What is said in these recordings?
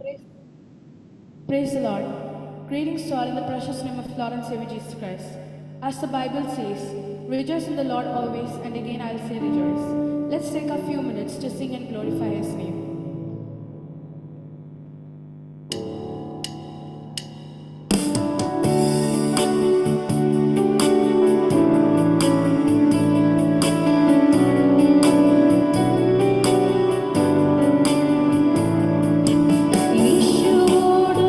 Praise Praise the Lord. Greetings to all in the precious name of Lord and Savior Jesus Christ. As the Bible says, rejoice in the Lord always, and again I'll say rejoice. Let's take a few minutes to sing and glorify His name. യേശുവോടു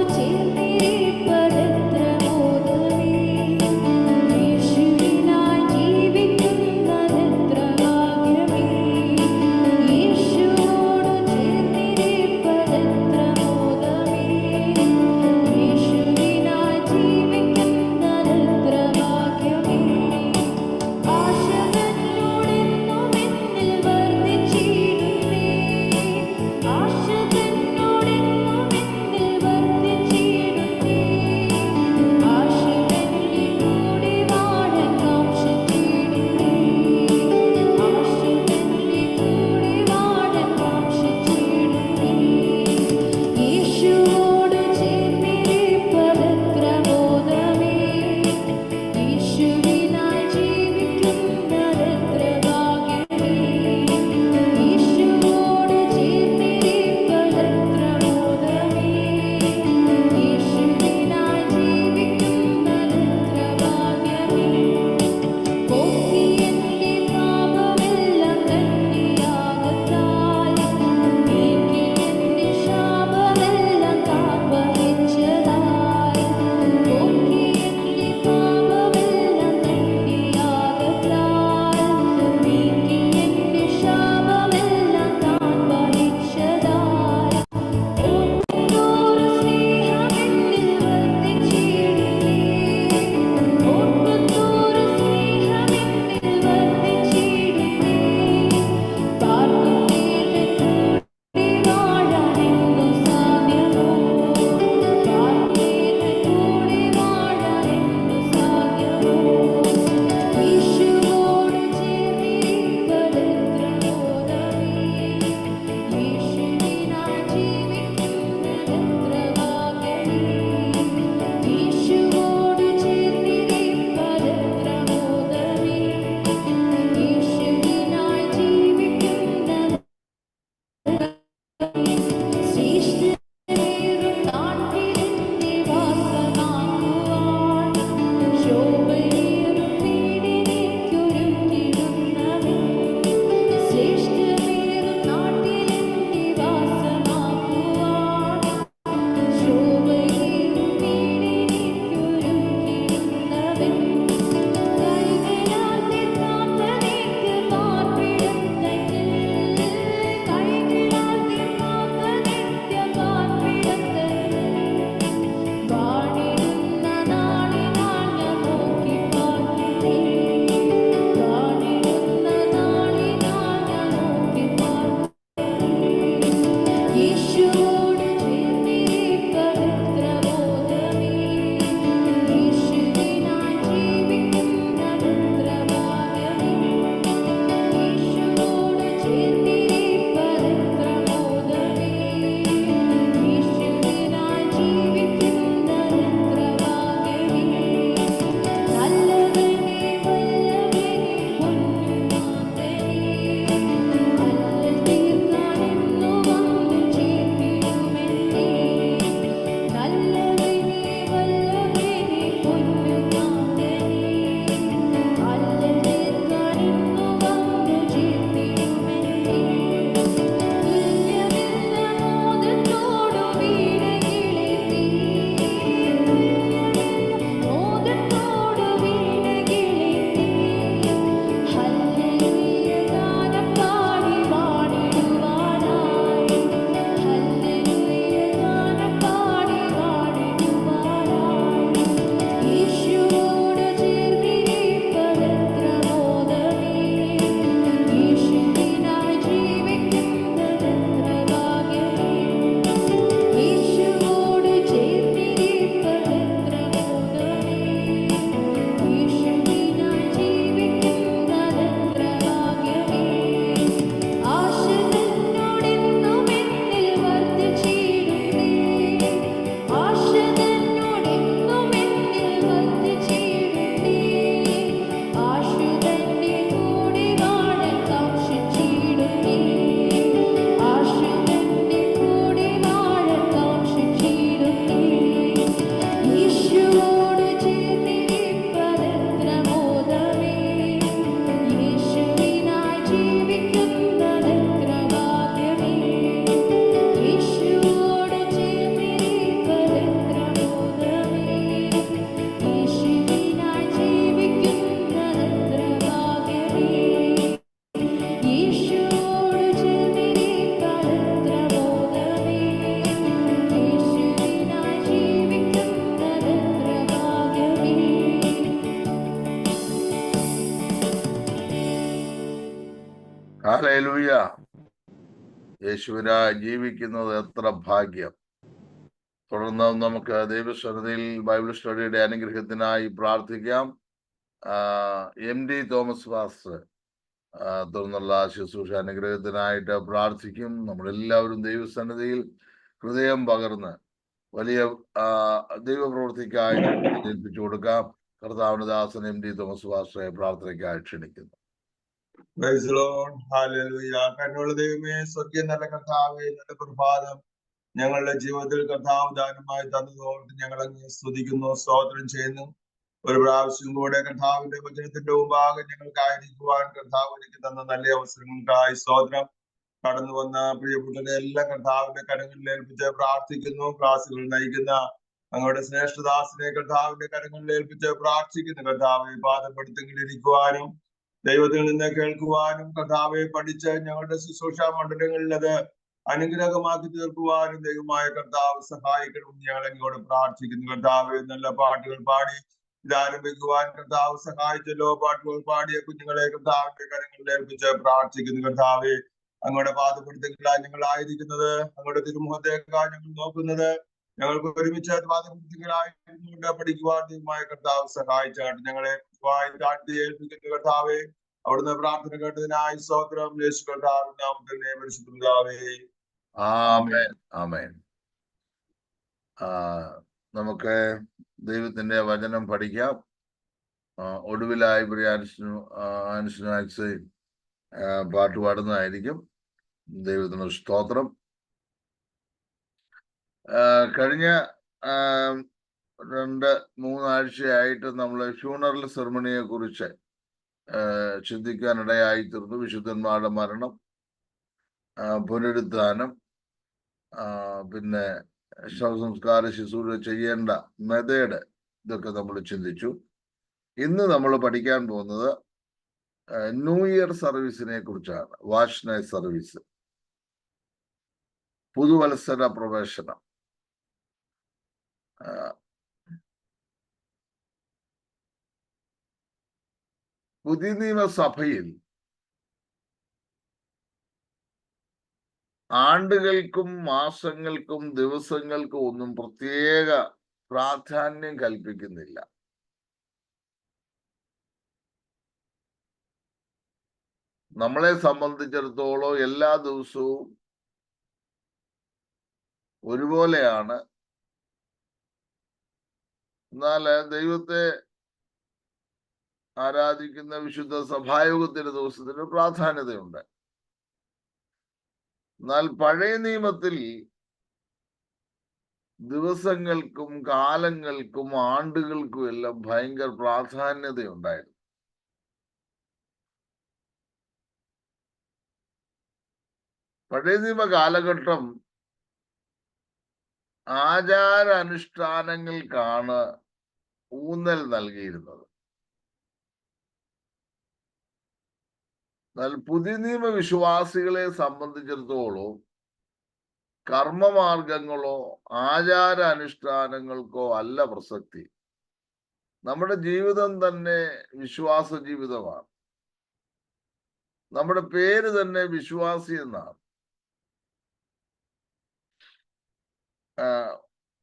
യേശുവിനായി ജീവിക്കുന്നത് എത്ര ഭാഗ്യം. തുടർന്ന് നമുക്ക് ദൈവസന്നിധിയിൽ Bible സ്റ്റഡിയുടെ അനുഗ്രഹത്തിനായി പ്രാർത്ഥിക്കാം. MD Thomas pastor തുടർന്നുള്ള ശുശ്രൂഷ അനുഗ്രഹത്തിനായിട്ട് പ്രാർത്ഥിക്കും. നമ്മളെല്ലാവരും ദൈവസന്നിധിയിൽ ഹൃദയം പകർന്ന് വലിയ ദൈവപ്രവൃത്തിക്കായി ഏൽപ്പിച്ചു കൊടുക്കാം. കർത്താവിന്റെ ദാസൻ MD തോമസ് പാസ്റ്ററെ പ്രാർത്ഥനയ്ക്കായി ക്ഷണിക്കുന്നു. കരുണയുള്ള ദൈവമേ, സ്വർഗീയ നല്ല കർത്താവേ, നല്ല പ്രഭാതം ഞങ്ങളുടെ ജീവിതത്തിൽ കർത്താവ് ദാനമായി തന്നതോർത്ത് ഞങ്ങൾ അങ്ങ് സ്തുതിക്കുന്നു, സ്തോത്രം ചെയ്യുന്നു. ഒരു പ്രാവശ്യം കൂടെ കർത്താവിന്റെ വചനത്തിന്റെ മുമ്പാകെ ഞങ്ങൾക്കായിരിക്കുവാൻ കർത്താവ് എനിക്ക് തന്ന നല്ല അവസരങ്ങൾക്കായി സ്തോത്രം. കടന്നു വന്ന പ്രിയപ്പെട്ടവരെ എല്ലാം കർത്താവിന്റെ കരങ്ങളിൽ ഏൽപ്പിച്ച് പ്രാർത്ഥിക്കുന്നു. ക്ലാസുകൾ നയിക്കുന്ന ഞങ്ങളുടെ ശ്രേഷ്ഠദാസിനെ കർത്താവിന്റെ കരങ്ങളിൽ ഏൽപ്പിച്ച് പ്രാർത്ഥിക്കുന്നു. കർത്താവെ പാദപ്പെടുത്തെങ്കിലിരിക്കുവാനും ദൈവത്തിൽ നിന്ന് കേൾക്കുവാനും കർത്താവെ പഠിച്ച് ഞങ്ങളുടെ ശുശ്രൂഷ മണ്ഡലങ്ങളിൽ അത് അനുഗ്രഹമാക്കി തീർക്കുവാനും ദൈവമായ കർത്താവ് സഹായിക്കണമെന്ന് ഞങ്ങൾ അങ്ങോട്ട് പ്രാർത്ഥിക്കുന്നു. കർത്താവെ നല്ല പാട്ടുകൾ പാടി ഇതാരംഭിക്കുവാൻ കർത്താവ് സഹായിച്ചല്ലോ. പാട്ടുകൾ പാടിയ കുഞ്ഞുങ്ങളെ കർത്താവിന്റെ കരങ്ങളിൽ ഏൽപ്പിച്ച് പ്രാർത്ഥിക്കുന്നു. കർത്താവെ അങ്ങോട്ട് പാദപ്പെടുത്തങ്ങളായി ഞങ്ങളായിരിക്കുന്നത്, അങ്ങോട്ട് തിരുമുഖത്തേക്കാൾ ഞങ്ങൾ നോക്കുന്നത്, ഞങ്ങൾക്ക് ഒരുമിച്ച് പാദപ്പെടുത്തങ്ങളായി പഠിക്കുവാൻ ദൈവമായ കർത്താവ് സഹായിച്ചാട്ട് ഞങ്ങളെ താഴ്ത്തി ഏൽപ്പിക്കുന്ന കർത്താവെ. അവിടുന്ന് പ്രാർത്ഥന കേട്ടതിനായി സ്തോത്രം. യേശു കർത്താവ് നാമത്തിൽ പരിശുദ്ധ. ആമേൻ, ആമേൻ. നമുക്ക് ദൈവത്തിന്റെ വചനം പഠിക്കാം. ഒടുവിലായി ആൻസിനാക്സ് പാട്ട് പാടുന്നതായിരിക്കും. ദൈവത്തിന് സ്തോത്രം. കഴിഞ്ഞ 2-3 ആഴ്ചയായിട്ട് നമ്മൾ ഫ്യൂണറൽ സെറമണിയെ കുറിച്ച് ചിന്തിക്കാനിടയായി തീർന്നു. വിശുദ്ധന്മാരുടെ മരണം, പുനരുദ്ധാനം, പിന്നെ ശവസംസ്കാര ശുശ്രൂഷ ചെയ്യേണ്ട മെത്തേഡ്, ഇതൊക്കെ നമ്മൾ ചിന്തിച്ചു. ഇന്ന് നമ്മൾ പഠിക്കാൻ പോകുന്നത് ന്യൂ ഇയർ സർവീസിനെ കുറിച്ചാണ്. വാഷ് നൈറ്റ് സർവീസ്, പുതുവത്സര പ്രവേശനം. പുതിയ നിയമസഭയിൽ ആണ്ടുകൾക്കും മാസങ്ങൾക്കും ദിവസങ്ങൾക്കും ഒന്നും പ്രത്യേക പ്രാധാന്യം കൽപ്പിക്കുന്നില്ല. നമ്മളെ സംബന്ധിച്ചിടത്തോളം എല്ലാ ദിവസവും ഒരുപോലെയാണ്. എന്നാൽ ദൈവത്തെ ആരാധിക്കുന്ന വിശുദ്ധ സഭായോഗത്തിന്റെ ദിവസത്തിന് പ്രാധാന്യതയുണ്ട്. എന്നാൽ പഴയ നിയമത്തിൽ ദിവസങ്ങൾക്കും കാലങ്ങൾക്കും ആണ്ടുകൾക്കും എല്ലാം ഭയങ്കര പ്രാധാന്യതയുണ്ടായിരുന്നു. പഴയ നിയമ കാലഘട്ടം ആചാര അനുഷ്ഠാനങ്ങൾക്കാണ് ഊന്നൽ നൽകിയിരുന്നത്. എന്നാൽ പുതിയ നിയമ വിശ്വാസികളെ സംബന്ധിച്ചിടത്തോളം കർമ്മമാർഗങ്ങളോ ആചാര അനുഷ്ഠാനങ്ങൾക്കോ അല്ല പ്രസക്തി. നമ്മുടെ ജീവിതം തന്നെ വിശ്വാസ ജീവിതമാണ്. നമ്മുടെ പേര് തന്നെ വിശ്വാസി എന്നാണ്.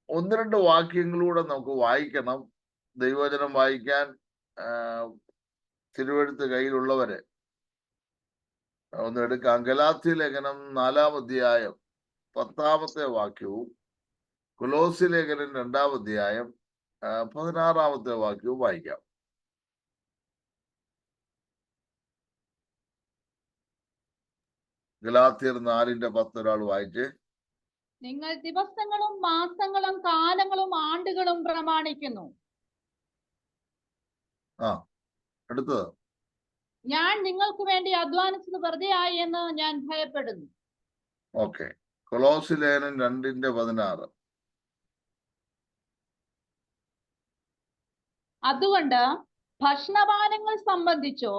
1-2 വാക്യങ്ങളിലൂടെ നമുക്ക് വായിക്കണം. ദൈവവചനം വായിക്കാൻ തിരുവെഴുത്ത് കയ്യിലുള്ളവരെ ഒന്ന് എടുക്കാം. ഗലാത്യ ലേഖനം 4-ാം അധ്യായം 10-ാമത്തെ വാക്യവും കൊലോസ്യ ലേഖനം 2-ാം അധ്യായം 16-ാമത്തെ വാക്യവും വായിക്കാം. ഗലാത്യർ 4:10 ഒരാൾ വായിച്ച്. നിങ്ങൾ ദിവസങ്ങളും മാസങ്ങളും കാലങ്ങളും ആണ്ടുകളും പ്രമാണിക്കുന്നു. അടുത്തത്, ഞാൻ നിങ്ങൾക്ക് വേണ്ടി അധ്വാനിച്ചത് വെറുതെ ആയി എന്ന് ഞാൻ ഭയപ്പെടുന്നു. ഓക്കെ. കൊലോസ്യ ലേഖനം 2:16. അതുകൊണ്ട് ഭക്ഷണപാനങ്ങൾ സംബന്ധിച്ചോ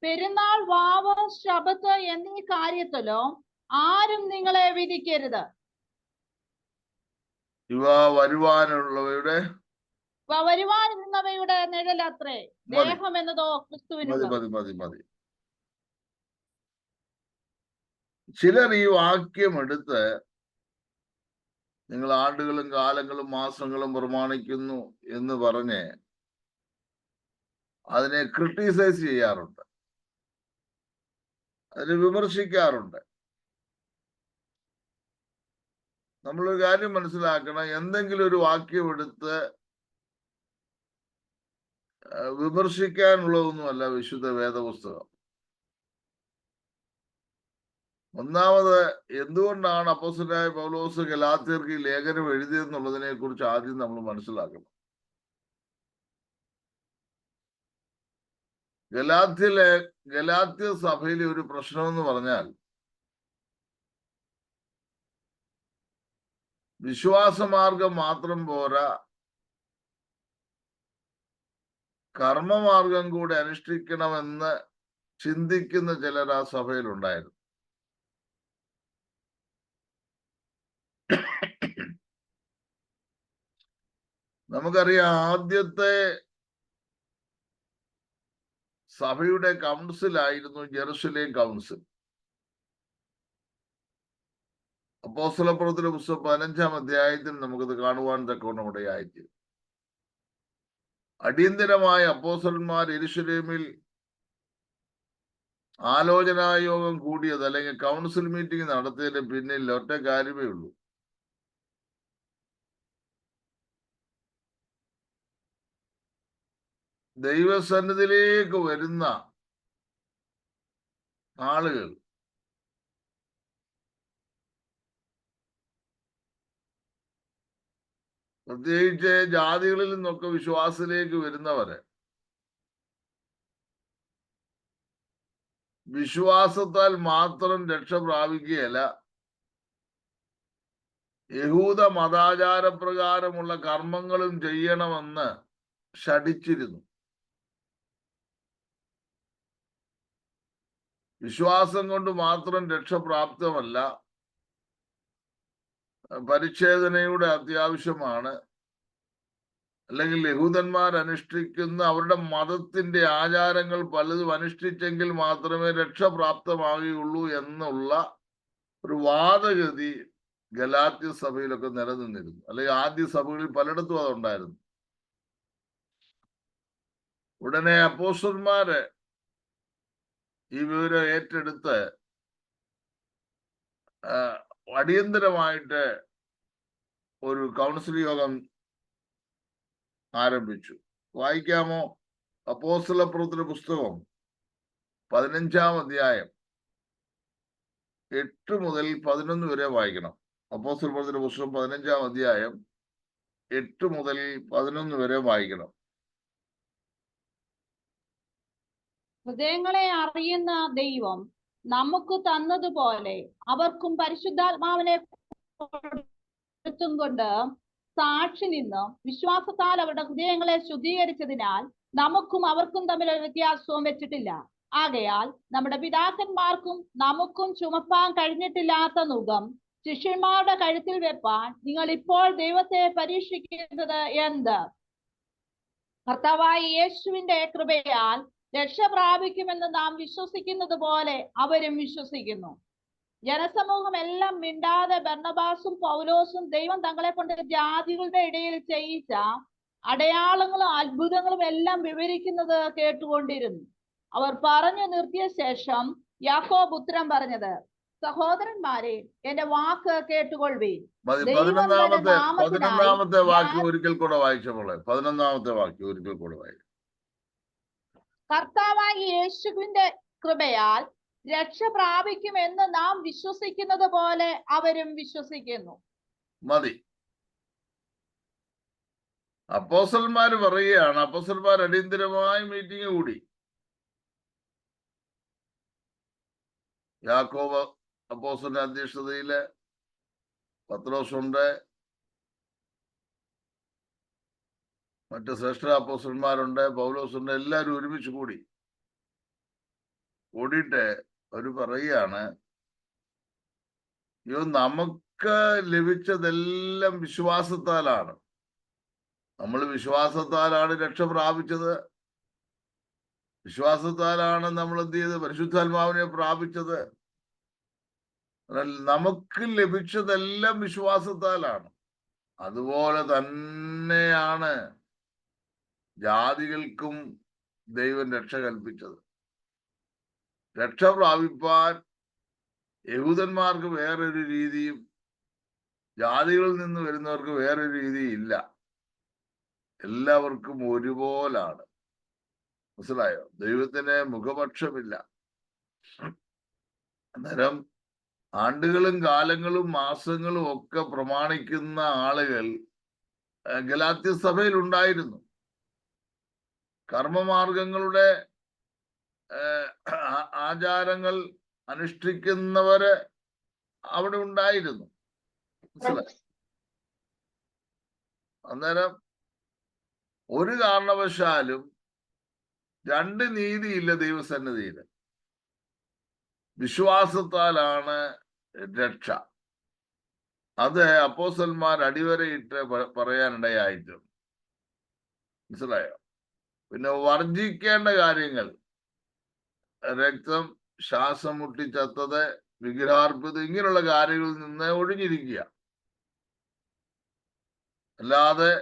പെരുന്നാൾ, വാവ്, ശബത്ത് എന്നീ കാര്യത്തിലോ ആരും നിങ്ങളെ വിധിക്കരുത്. ഇവ വരുവാനുള്ളവയുടെ നിഴലത്രേ, ദേഹം എന്നതോ ക്രിസ്തുവിനുള്ളത്. മതി. ചിലർ ഈ വാക്യം എടുത്ത് നിങ്ങൾ ആണ്ടുകളും കാലങ്ങളും മാസങ്ങളും പ്രമാണിക്കുന്നു എന്ന് പറഞ്ഞ് അതിനെ ക്രിട്ടിസൈസ് ചെയ്യാറുണ്ട്, അതിനെ വിമർശിക്കാറുണ്ട്. നമ്മളൊരു കാര്യം മനസ്സിലാക്കണം, എന്തെങ്കിലും ഒരു വാക്യം എടുത്ത് വിമർശിക്കാനുള്ളതൊന്നുമല്ല വിശുദ്ധ വേദപുസ്തകം. ഒന്നാമത്, എന്തുകൊണ്ടാണ് അപ്പോസ്തലനായ പൗലോസ് ഗലാത്യർക്ക് ഈ ലേഖനം എഴുതിയെന്നുള്ളതിനെ കുറിച്ച് ആദ്യം നമ്മൾ മനസ്സിലാക്കണം. ഗലാത്യ സഭയിലെ ഒരു പ്രശ്നമെന്ന് പറഞ്ഞാൽ വിശ്വാസമാർഗം മാത്രം പോരാ, കർമ്മമാർഗം കൂടെ അനുഷ്ഠിക്കണമെന്ന് ചിന്തിക്കുന്ന ചിലർ ആ സഭയിലുണ്ടായിരുന്നു. നമുക്കറിയാം, ആദ്യത്തെ സഭയുടെ കൗൺസിലായിരുന്നു ജെറുസലേം കൗൺസിൽ. അപ്പോസ്തലപ്രവൃത്തിയുടെ പുസ്തകം 15-ാം അധ്യായത്തിൽ നമുക്കത് കാണുവാൻ തക്കവണ്ണം ഇടയായിത്തീരും. അടിയന്തരമായ അപ്പോസ്തലന്മാർ യെരൂശലേമിൽ ആലോചനായോഗം കൂടിയത്, അല്ലെങ്കിൽ കൗൺസിൽ മീറ്റിംഗ് നടത്തിയതിന് പിന്നിൽ ഒറ്റ കാര്യമേ ഉള്ളൂ. ദൈവസന്നിധിയിലേക്ക് വരുന്ന ആളുകൾ പ്രത്യേകിച്ച് ജാതികളിൽ നിന്നൊക്കെ വിശ്വാസത്തിലേക്ക് വരുന്നവരെ വിശ്വാസത്താൽ മാത്രം രക്ഷ പ്രാപിക്കുകയല്ല, യഹൂദ മതാചാരപ്രകാരമുള്ള കർമ്മങ്ങളും ചെയ്യണമെന്ന് ശഠിച്ചിരുന്നു. വിശ്വാസം കൊണ്ട് മാത്രം രക്ഷപ്രാപ്തമല്ല, പരിച്ഛേദനയുടെ അത്യാവശ്യമാണ്. അല്ലെങ്കിൽ യഹൂദന്മാർ അനുഷ്ഠിക്കുന്ന അവരുടെ മതത്തിന്റെ ആചാരങ്ങൾ പലതും അനുഷ്ഠിച്ചെങ്കിൽ മാത്രമേ രക്ഷപ്രാപ്തമാകുകയുള്ളൂ എന്നുള്ള ഒരു വാദഗതി ഗലാത്യ സഭയിലൊക്കെ നിലനിന്നിരുന്നു. അല്ലെങ്കിൽ ആദ്യ സഭകളിൽ പലയിടത്തും അതുണ്ടായിരുന്നു. ഉടനെ അപ്പോസ്തലന്മാര് ഈ വിവരം ഏറ്റെടുത്ത് അടിയന്തരമായിട്ട് ഒരു കൗൺസിൽ യോഗം ആരംഭിച്ചു. വായിക്കാമോ? അപ്പോസ്തലപ്രവൃത്തിയുടെ പുസ്തകം 15-ാം അധ്യായം 8 മുതൽ 11 വരെ വായിക്കണം. അപ്പോസ്തലപ്രവൃത്തിയുടെ പുസ്തകം 15-ാം അധ്യായം 8 മുതൽ 11 വരെ വായിക്കണം. ഹൃദയങ്ങളെ അറിയുന്ന ദൈവം നമുക്ക് തന്നതുപോലെ അവർക്കും പരിശുദ്ധാത്മാവിനെ കൊടുത്തും കൊണ്ട് സാക്ഷി നിന്ന് വിശ്വാസത്താൽ അവരുടെ ഹൃദയങ്ങളെ ശുദ്ധീകരിച്ചതിനാൽ നമുക്കും അവർക്കും തമ്മിൽ ഒരു വ്യത്യാസവും വെച്ചിട്ടില്ല. ആകയാൽ നമ്മുടെ പിതാക്കന്മാർക്കും നമുക്കും ചുമപ്പാൻ കഴിഞ്ഞിട്ടില്ലാത്ത നുകം ശിഷ്യന്മാരുടെ കഴുത്തിൽ വെപ്പാൻ നിങ്ങൾ ഇപ്പോൾ ദൈവത്തെ പരീക്ഷിക്കുന്നത് എന്ത്? കർത്താവായ യേശുവിന്റെ കൃപയാൽ രക്ഷ പ്രാപിക്കുമെന്ന് നാം വിശ്വസിക്കുന്നത് പോലെ അവരും വിശ്വസിക്കുന്നു. ജനസമൂഹം എല്ലാം മിണ്ടാതെ ബർന്നബാസും പൗലോസും ദൈവം തങ്ങളെ കൊണ്ട് ജാതികളുടെ ഇടയിൽ ചെയ്യിച്ച അടയാളങ്ങളും അത്ഭുതങ്ങളും എല്ലാം വിവരിക്കുന്നത് കേട്ടുകൊണ്ടിരുന്നു. അവർ പറഞ്ഞു നിർത്തിയ ശേഷം യാക്കോബ് ഉത്തരം പറഞ്ഞത്, സഹോദരന്മാരെ, എന്റെ വാക്ക് കേട്ടുകൊള്ളുവീൻ. 11-ാമത്തെ വാക്യം ഒരിക്കൽ കൂടെ വായിച്ചോളെ. 11-ാമത്തെ വാക്യം ഒരിക്കൽ കൂടെ വായിക്കും. കർത്താവായ യേശുവിന്റെ കൃപയാൽ രക്ഷ പ്രാപിക്കുമെന്ന് നാം വിശ്വസിക്കുന്നത് പോലെ അവരും വിശ്വസിക്കുന്നു. മതി. അപ്പോസ്തലന്മാര് പറയുകയാണ്, അപ്പോസ്തലന്മാർ അടിയന്തരമായി മീറ്റിംഗ് കൂടി. യാക്കോബ് അപ്പോസ്തലന്റെ അധ്യക്ഷതയില്, പത്രോസുണ്ട്, മറ്റ് ശ്രേഷ്ഠ അപ്പോസ്തലന്മാരുണ്ട്, പൗലോസുണ്ട്, എല്ലാവരും ഒരുമിച്ച് കൂടിയിട്ട് അവർ പറയുകയാണ്, അയ്യോ, നമുക്ക് ലഭിച്ചതെല്ലാം വിശ്വാസത്താലാണ്. നമ്മൾ വിശ്വാസത്താലാണ് രക്ഷ പ്രാപിച്ചത്. വിശ്വാസത്താലാണ് നമ്മൾ എന്ത് ചെയ്ത് പരിശുദ്ധാത്മാവിനെ പ്രാപിച്ചത്. എന്നാൽ നമുക്ക് ലഭിച്ചതെല്ലാം വിശ്വാസത്താലാണ്. അതുപോലെ തന്നെയാണ് ജാതികൾക്കും ദൈവം രക്ഷ കൽപ്പിച്ചത്. രക്ഷ പ്രാപിപ്പാൻ യഹൂദന്മാർക്ക് വേറൊരു രീതിയും ജാതികളിൽ നിന്ന് വരുന്നവർക്ക് വേറൊരു രീതിയും ഇല്ല. എല്ലാവർക്കും ഒരുപോലാണ്. മനസ്സിലായോ? ദൈവത്തിന് മുഖപക്ഷമില്ല. അന്നേരം ആണ്ടുകളും കാലങ്ങളും മാസങ്ങളും ഒക്കെ പ്രമാണിക്കുന്ന ആളുകൾ ഗലാത്യ സഭയിൽ ഉണ്ടായിരുന്നു. കർമ്മമാർഗങ്ങളുടെ ആചാരങ്ങൾ അനുഷ്ഠിക്കുന്നവര് അവിടെ ഉണ്ടായിരുന്നു. മനസ്സിലായി? അന്നേരം ഒരു കാരണവശാലും രണ്ട് നീതിയില്ല ദൈവസന്നിധിയിൽ. വിശ്വാസത്താലാണ് രക്ഷ. അത് അപ്പോസ്തലന്മാർ അടിവരയിട്ട് പറയാനിടയായിട്ടുണ്ട്. മനസ്സിലായോ? പിന്നെ വർജിക്കേണ്ട കാര്യങ്ങൾ, രക്തം, ശ്വാസം മുട്ടിച്ചത്തത്, വിഗ്രഹാർപ്പിതം, ഇങ്ങനെയുള്ള കാര്യങ്ങളിൽ നിന്ന് ഒഴിഞ്ഞിരിക്കുക. അല്ലാതെ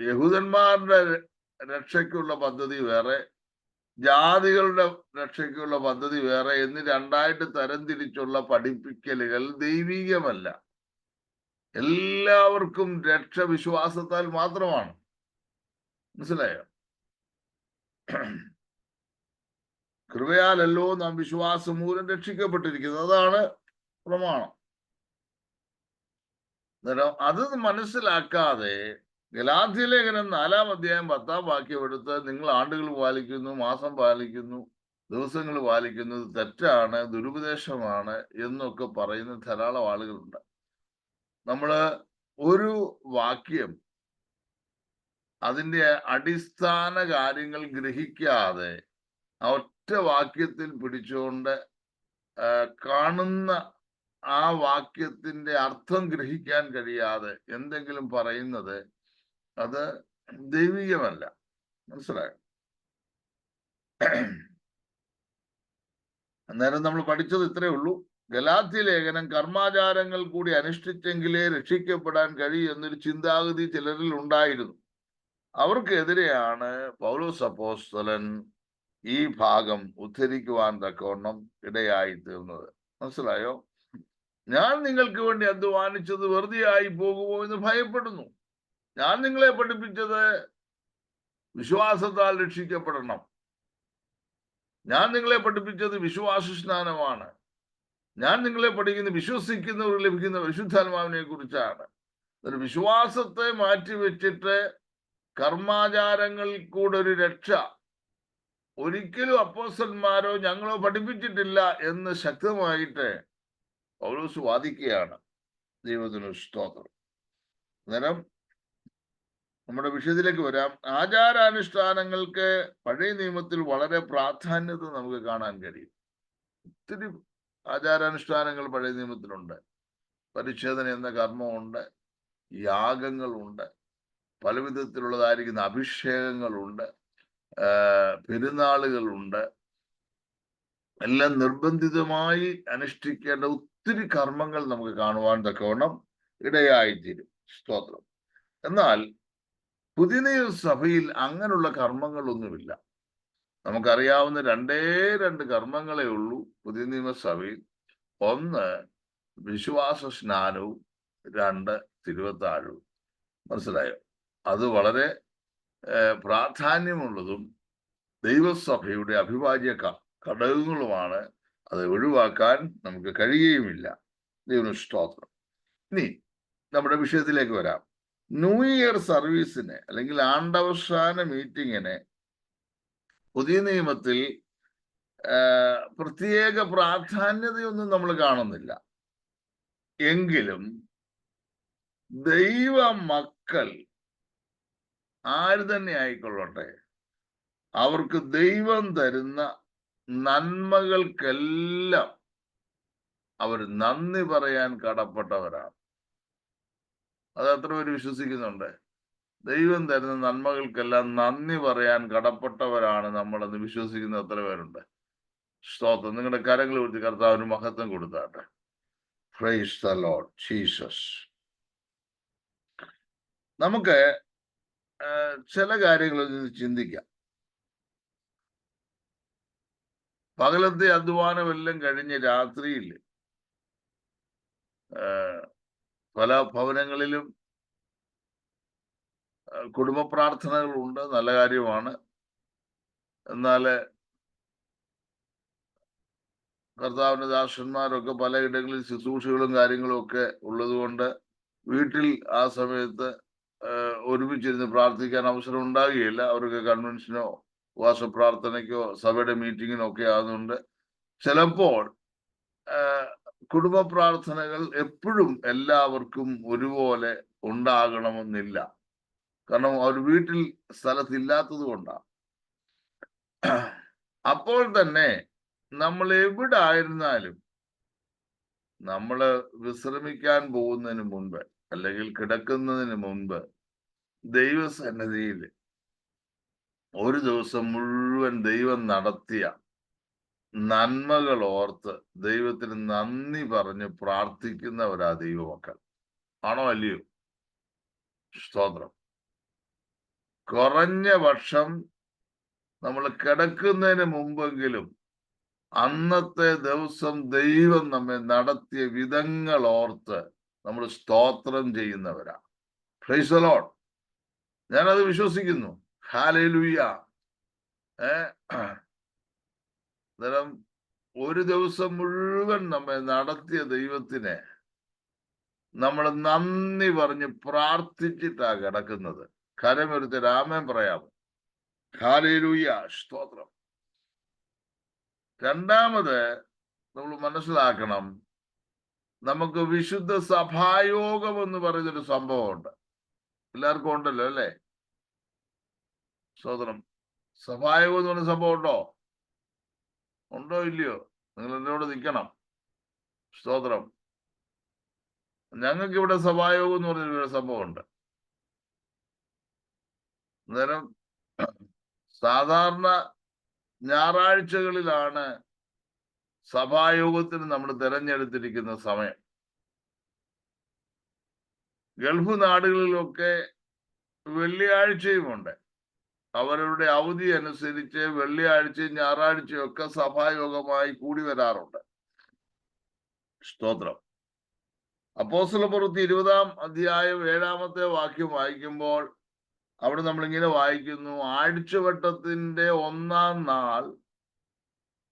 യഹൂദന്മാരുടെ രക്ഷയ്ക്കുള്ള പദ്ധതി വേറെ, ജാതികളുടെ രക്ഷയ്ക്കുള്ള പദ്ധതി വേറെ എന്ന് രണ്ടായിട്ട് തരംതിരിച്ചുള്ള പഠിപ്പിക്കലുകൾ ദൈവികമല്ല. എല്ലാവർക്കും രക്ഷ വിശ്വാസത്താൽ മാത്രമാണ്. മനസ്സിലായോ? കൃപയാലല്ലോ നാം വിശ്വാസം മൂലം രക്ഷിക്കപ്പെട്ടിരിക്കുന്നത്. അതാണ് പ്രമാണം. അത് മനസ്സിലാക്കാതെ ഗലാത്യലേഖനം 4-ാം അധ്യായം 10-ാം വാക്യം എടുത്ത് നിങ്ങൾ ആണ്ടുകൾ പാലിക്കുന്നു, മാസം പാലിക്കുന്നു, ദിവസങ്ങൾ പാലിക്കുന്നത് തെറ്റാണ്, ദുരുപദേശമാണ് എന്നൊക്കെ പറയുന്ന ധാരാളം ആളുകളുണ്ട്. നമ്മള് ഒരു വാക്യം അതിൻ്റെ അടിസ്ഥാന കാര്യങ്ങൾ ഗ്രഹിക്കാതെ ഒറ്റ വാക്യത്തിൽ പിടിച്ചുകൊണ്ട് കാണുന്ന ആ വാക്യത്തിന്റെ അർത്ഥം ഗ്രഹിക്കാൻ കഴിയാതെ എന്തെങ്കിലും പറയുന്നത് അത് ദൈവികമല്ല. മനസ്സിലായോ? അന്നേരം നമ്മൾ പഠിച്ചത് ഇത്രയേ ഉള്ളൂ. ഗലാത്യ ലേഖനം കർമാചാരങ്ങൾ കൂടി അനുഷ്ഠിച്ചെങ്കിലേ രക്ഷിക്കപ്പെടാൻ കഴിയും എന്നൊരു ചിന്താഗതി ചിലരിൽ ഉണ്ടായിരുന്നു. അവർക്കെതിരെയാണ് പൗലോസ് അപ്പോസ്തലൻ ഈ ഭാഗം ഉദ്ധരിക്കുവാൻ തക്കവണ്ണം ഇടയായി തീർന്നത്. മനസ്സിലായോ? ഞാൻ നിങ്ങൾക്ക് വേണ്ടി അധ്വാനിച്ചത് വെറുതെ ആയി പോകുമോ എന്ന് ഭയപ്പെടുന്നു. ഞാൻ നിങ്ങളെ പഠിപ്പിച്ചത് വിശ്വാസത്താൽ രക്ഷിക്കപ്പെടണം. ഞാൻ നിങ്ങളെ പഠിപ്പിച്ചത് വിശ്വാസ സ്നാനമാണ്. ഞാൻ നിങ്ങളെ പഠിക്കുന്ന വിശ്വസിക്കുന്നവർ ലഭിക്കുന്ന വിശുദ്ധാത്മാവിനെ കുറിച്ചാണ്. ഒരു വിശ്വാസത്തെ മാറ്റിവെച്ചിട്ട് കർമാചാരങ്ങളിൽ കൂടെ ഒരു രക്ഷ ഒരിക്കലും അപ്പോസ്തലന്മാരോ ഞങ്ങളോ പഠിപ്പിച്ചിട്ടില്ല എന്ന് ശക്തമായിട്ട് പൗലോസ് വാദിക്കുകയാണ്. ദൈവത്തിന് സ്തോത്രം. അന്നേരം നമ്മുടെ വിഷയത്തിലേക്ക് വരാം. ആചാരാനുഷ്ഠാനങ്ങൾക്ക് പഴയ നിയമത്തിൽ വളരെ പ്രാധാന്യത നമുക്ക് കാണാൻ കഴിയും. ഒത്തിരി ആചാരാനുഷ്ഠാനങ്ങൾ പഴയ നിയമത്തിലുണ്ട്. പരിച്ഛേദന എന്ന കർമ്മമുണ്ട്, യാഗങ്ങളുണ്ട്, പല വിധത്തിലുള്ളതായിരിക്കുന്ന അഭിഷേകങ്ങളുണ്ട്, പെരുന്നാളുകളുണ്ട്. എല്ലാം നിർബന്ധിതമായി അനുഷ്ഠിക്കേണ്ട ഒത്തിരി കർമ്മങ്ങൾ നമുക്ക് കാണുവാൻ തക്കവണ്ണം ഇടയായിത്തീരും. സ്തോത്രം. എന്നാൽ പുതിയ നിയമസഭയിൽ അങ്ങനെയുള്ള കർമ്മങ്ങളൊന്നുമില്ല. നമുക്കറിയാവുന്ന രണ്ട് കർമ്മങ്ങളേ ഉള്ളൂ പുതിയ നിയമസഭയിൽ. ഒന്ന് വിശ്വാസ സ്നാനവും, 2 തിരുവത്താഴവും. മനസ്സിലായോ? അത് വളരെ പ്രാധാന്യമുള്ളതും ദൈവസഭയുടെ അവിഭാജ്യ ഘടകങ്ങളുമാണ്. അത് ഒഴിവാക്കാൻ നമുക്ക് കഴിയുകയുമില്ല. ദൈവത്തിന് സ്തോത്രം. ഇനി നമ്മുടെ വിഷയത്തിലേക്ക് വരാം. ന്യൂ ഇയർ സർവീസിന് അല്ലെങ്കിൽ ആണ്ടവസാന മീറ്റിങ്ങിന് പുതിയ നിയമത്തിൽ പ്രത്യേക പ്രാധാന്യതയൊന്നും നമ്മൾ കാണുന്നില്ല. എങ്കിലും ദൈവ മക്കൾ ആര് തന്നെ ആയിക്കൊള്ളട്ടെ, അവർക്ക് ദൈവം തരുന്ന നന്മകൾക്കെല്ലാം അവർ നന്ദി പറയാൻ കടപ്പെട്ടവരാണ്. അത് എത്ര പേര് വിശ്വസിക്കുന്നുണ്ട്? ദൈവം തരുന്ന നന്മകൾക്കെല്ലാം നന്ദി പറയാൻ കടപ്പെട്ടവരാണ് നമ്മളെന്ന് വിശ്വസിക്കുന്ന എത്ര പേരുണ്ട്? സ്തോത്രം. നിങ്ങളുടെ കരങ്ങൾ കൊടുത്ത് കർത്താവിന് മഹത്വം കൊടുത്താട്ടെ. Praise the lord Jesus. നമുക്ക് ചില കാര്യങ്ങൾ ചിന്തിക്കാം. പകലത്തെ അധ്വാനമെല്ലാം കഴിഞ്ഞ് രാത്രിയിൽ പല ഭവനങ്ങളിലും കുടുംബ പ്രാർത്ഥനകളുണ്ട്, നല്ല കാര്യമാണ്. എന്നാൽ കർത്താവിന്റെ ദാസന്മാരൊക്കെ പലയിടങ്ങളിൽ ശുശ്രൂഷകളും കാര്യങ്ങളും ഒക്കെ ഉള്ളതുകൊണ്ട് വീട്ടിൽ ആ സമയത്ത് ഒരുമിച്ചിരുന്ന് പ്രാർത്ഥിക്കാൻ അവസരം ഉണ്ടാകുകയില്ല. അവർക്ക് കൺവെൻഷനോ ഉപവാസ പ്രാർത്ഥനയ്ക്കോ സഭയുടെ മീറ്റിങ്ങിനോ ഒക്കെ ആകുന്നുണ്ട്. ചിലപ്പോൾ കുടുംബ പ്രാർത്ഥനകൾ എപ്പോഴും എല്ലാവർക്കും ഒരുപോലെ ഉണ്ടാകണമെന്നില്ല. കാരണം അവർ വീട്ടിൽ സ്ഥലത്തില്ലാത്തത് കൊണ്ടാണ്. അപ്പോൾ തന്നെ നമ്മൾ എവിടെ ആയിരുന്നാലും നമ്മൾ വിശ്രമിക്കാൻ പോകുന്നതിന് മുൻപ് അല്ലെങ്കിൽ കിടക്കുന്നതിന് മുൻപ് ദൈവസന്നിധിയിൽ ഒരു ദിവസം മുഴുവൻ ദൈവം നടത്തിയ നന്മകൾ ഓർത്ത് ദൈവത്തിന് നന്ദി പറഞ്ഞ് പ്രാർത്ഥിക്കുന്നവരാ ദൈവമക്കൾ. ആണോ അല്ലയോ? സ്തോത്രം. കുറഞ്ഞ പക്ഷം നമ്മൾ കിടക്കുന്നതിന് മുമ്പെങ്കിലും അന്നത്തെ ദിവസം ദൈവം നമ്മെ നടത്തിയ വിധങ്ങൾ ഓർത്ത് നമ്മൾ സ്തോത്രം ചെയ്യുന്നവരാ. Praise the Lord. ഞാനത് വിശ്വസിക്കുന്നു. ഹല്ലേലൂയ. അന്നേരം ഒരു ദിവസം മുഴുവൻ നമ്മെ നടത്തിയ ദൈവത്തിനെ നമ്മൾ നന്ദി പറഞ്ഞ് പ്രാർത്ഥിച്ചിട്ടാ കിടക്കുന്നത്. കരമൊരുത്ത രാമൻ പറയാമോ? ഹല്ലേലൂയ. സ്തോത്രം. രണ്ടാമത് നമ്മൾ മനസ്സിലാക്കണം, നമുക്ക് വിശുദ്ധ സഭായോഗം എന്ന് പറയുന്നൊരു സംഭവമുണ്ട്. എല്ലാവർക്കും ഉണ്ടല്ലോ അല്ലേ? സ്തോത്രം. സഭായോഗം എന്ന് പറയുന്ന സംഭവം ഉണ്ടോ? ഉണ്ടോ ഇല്ലയോ? നിങ്ങൾ എന്നോട് നിൽക്കണം. സ്തോത്രം. ഞങ്ങൾക്ക് ഇവിടെ സഭായോഗം എന്ന് പറഞ്ഞൊരു സംഭവമുണ്ട്. അന്നേരം സാധാരണ ഞായറാഴ്ചകളിലാണ് സഭായോഗത്തിന് നമ്മൾ തിരഞ്ഞെടുത്തിരിക്കുന്ന സമയം. ഗൾഫ് നാടുകളിലൊക്കെ വെള്ളിയാഴ്ചയുമുണ്ട്. അവരുടെ അവധി അനുസരിച്ച് വെള്ളിയാഴ്ചയും ഞായറാഴ്ചയും ഒക്കെ സഭായോഗമായി കൂടി വരാറുണ്ട്. സ്തോത്രം. അപ്പോസ്തലപ്രവൃത്തി 20-ാം അധ്യായം 7-ാമത്തെ വാക്യം വായിക്കുമ്പോൾ അവിടെ നമ്മളിങ്ങനെ വായിക്കുന്നു, ആഴ്ചവട്ടത്തിന്റെ 1-ാം നാൾ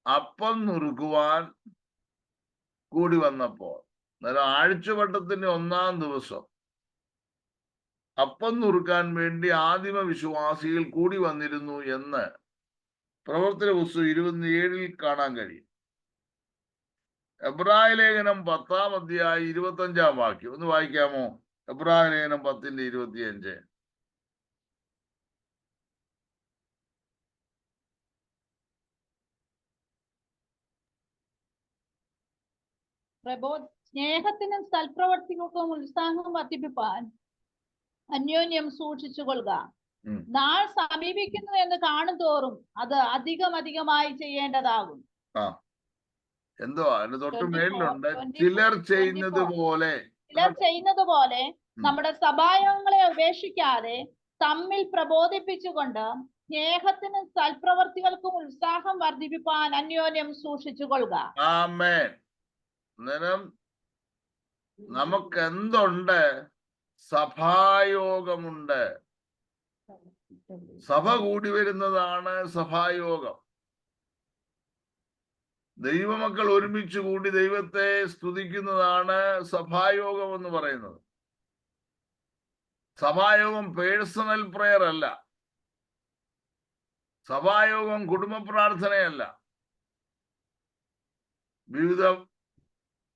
അപ്പം നുറുക്കുവാൻ കൂടി വന്നപ്പോൾ. അന്നേരം ആഴ്ചവട്ടത്തിന്റെ 1-ാം ദിവസം അപ്പം നുറുക്കാൻ വേണ്ടി ആദിമ വിശ്വാസികൾ കൂടി വന്നിരുന്നു എന്ന് പ്രവർത്തന പുസ്തകം 27-ൽ കാണാൻ കഴിയും. എബ്രായ ലേഖനം 10-ാം അധ്യായം 25-ാം വാക്യം ഒന്ന് വായിക്കാമോ? എബ്രായ ലേഖനം 10-25. സ്നേഹത്തിനും സൽപ്രവർത്തികൾക്കും ഉത്സാഹം വർദ്ധിപ്പിപ്പാൻ അന്യോന്യം സൂക്ഷിച്ചുകൊള്ളുക. നാൾ സമീപിക്കുന്നു എന്ന് കാണും തോറും അത് അധികമായി ചെയ്യേണ്ടതാകും. എന്തോ അതിന് തൊട്ട് മേളിലുണ്ട്, ചിലർ ചെയ്യുന്നത് പോലെ നമ്മുടെ സഭായോഗങ്ങളെ ഉപേക്ഷിക്കാതെ തമ്മിൽ പ്രബോധിപ്പിച്ചുകൊണ്ട് സ്നേഹത്തിനും സൽപ്രവർത്തികൾക്കും ഉത്സാഹം വർദ്ധിപ്പിപ്പാൻ അന്യോന്യം സൂക്ഷിച്ചുകൊള്ളുക. ആമേൻ. അന്നേരം നമുക്ക് എന്തുണ്ട്? സഭായോഗമുണ്ട്. സഭ കൂടി വരുന്നതാണ് സഭായോഗം. ദൈവമക്കൾ ഒരുമിച്ച് കൂടി ദൈവത്തെ സ്തുതിക്കുന്നതാണ് സഭായോഗം എന്ന് പറയുന്നത്. സഭായോഗം പേഴ്സണൽ പ്രെയർ അല്ല. സഭായോഗം കുടുംബ പ്രാർത്ഥനയല്ല. വിവിധ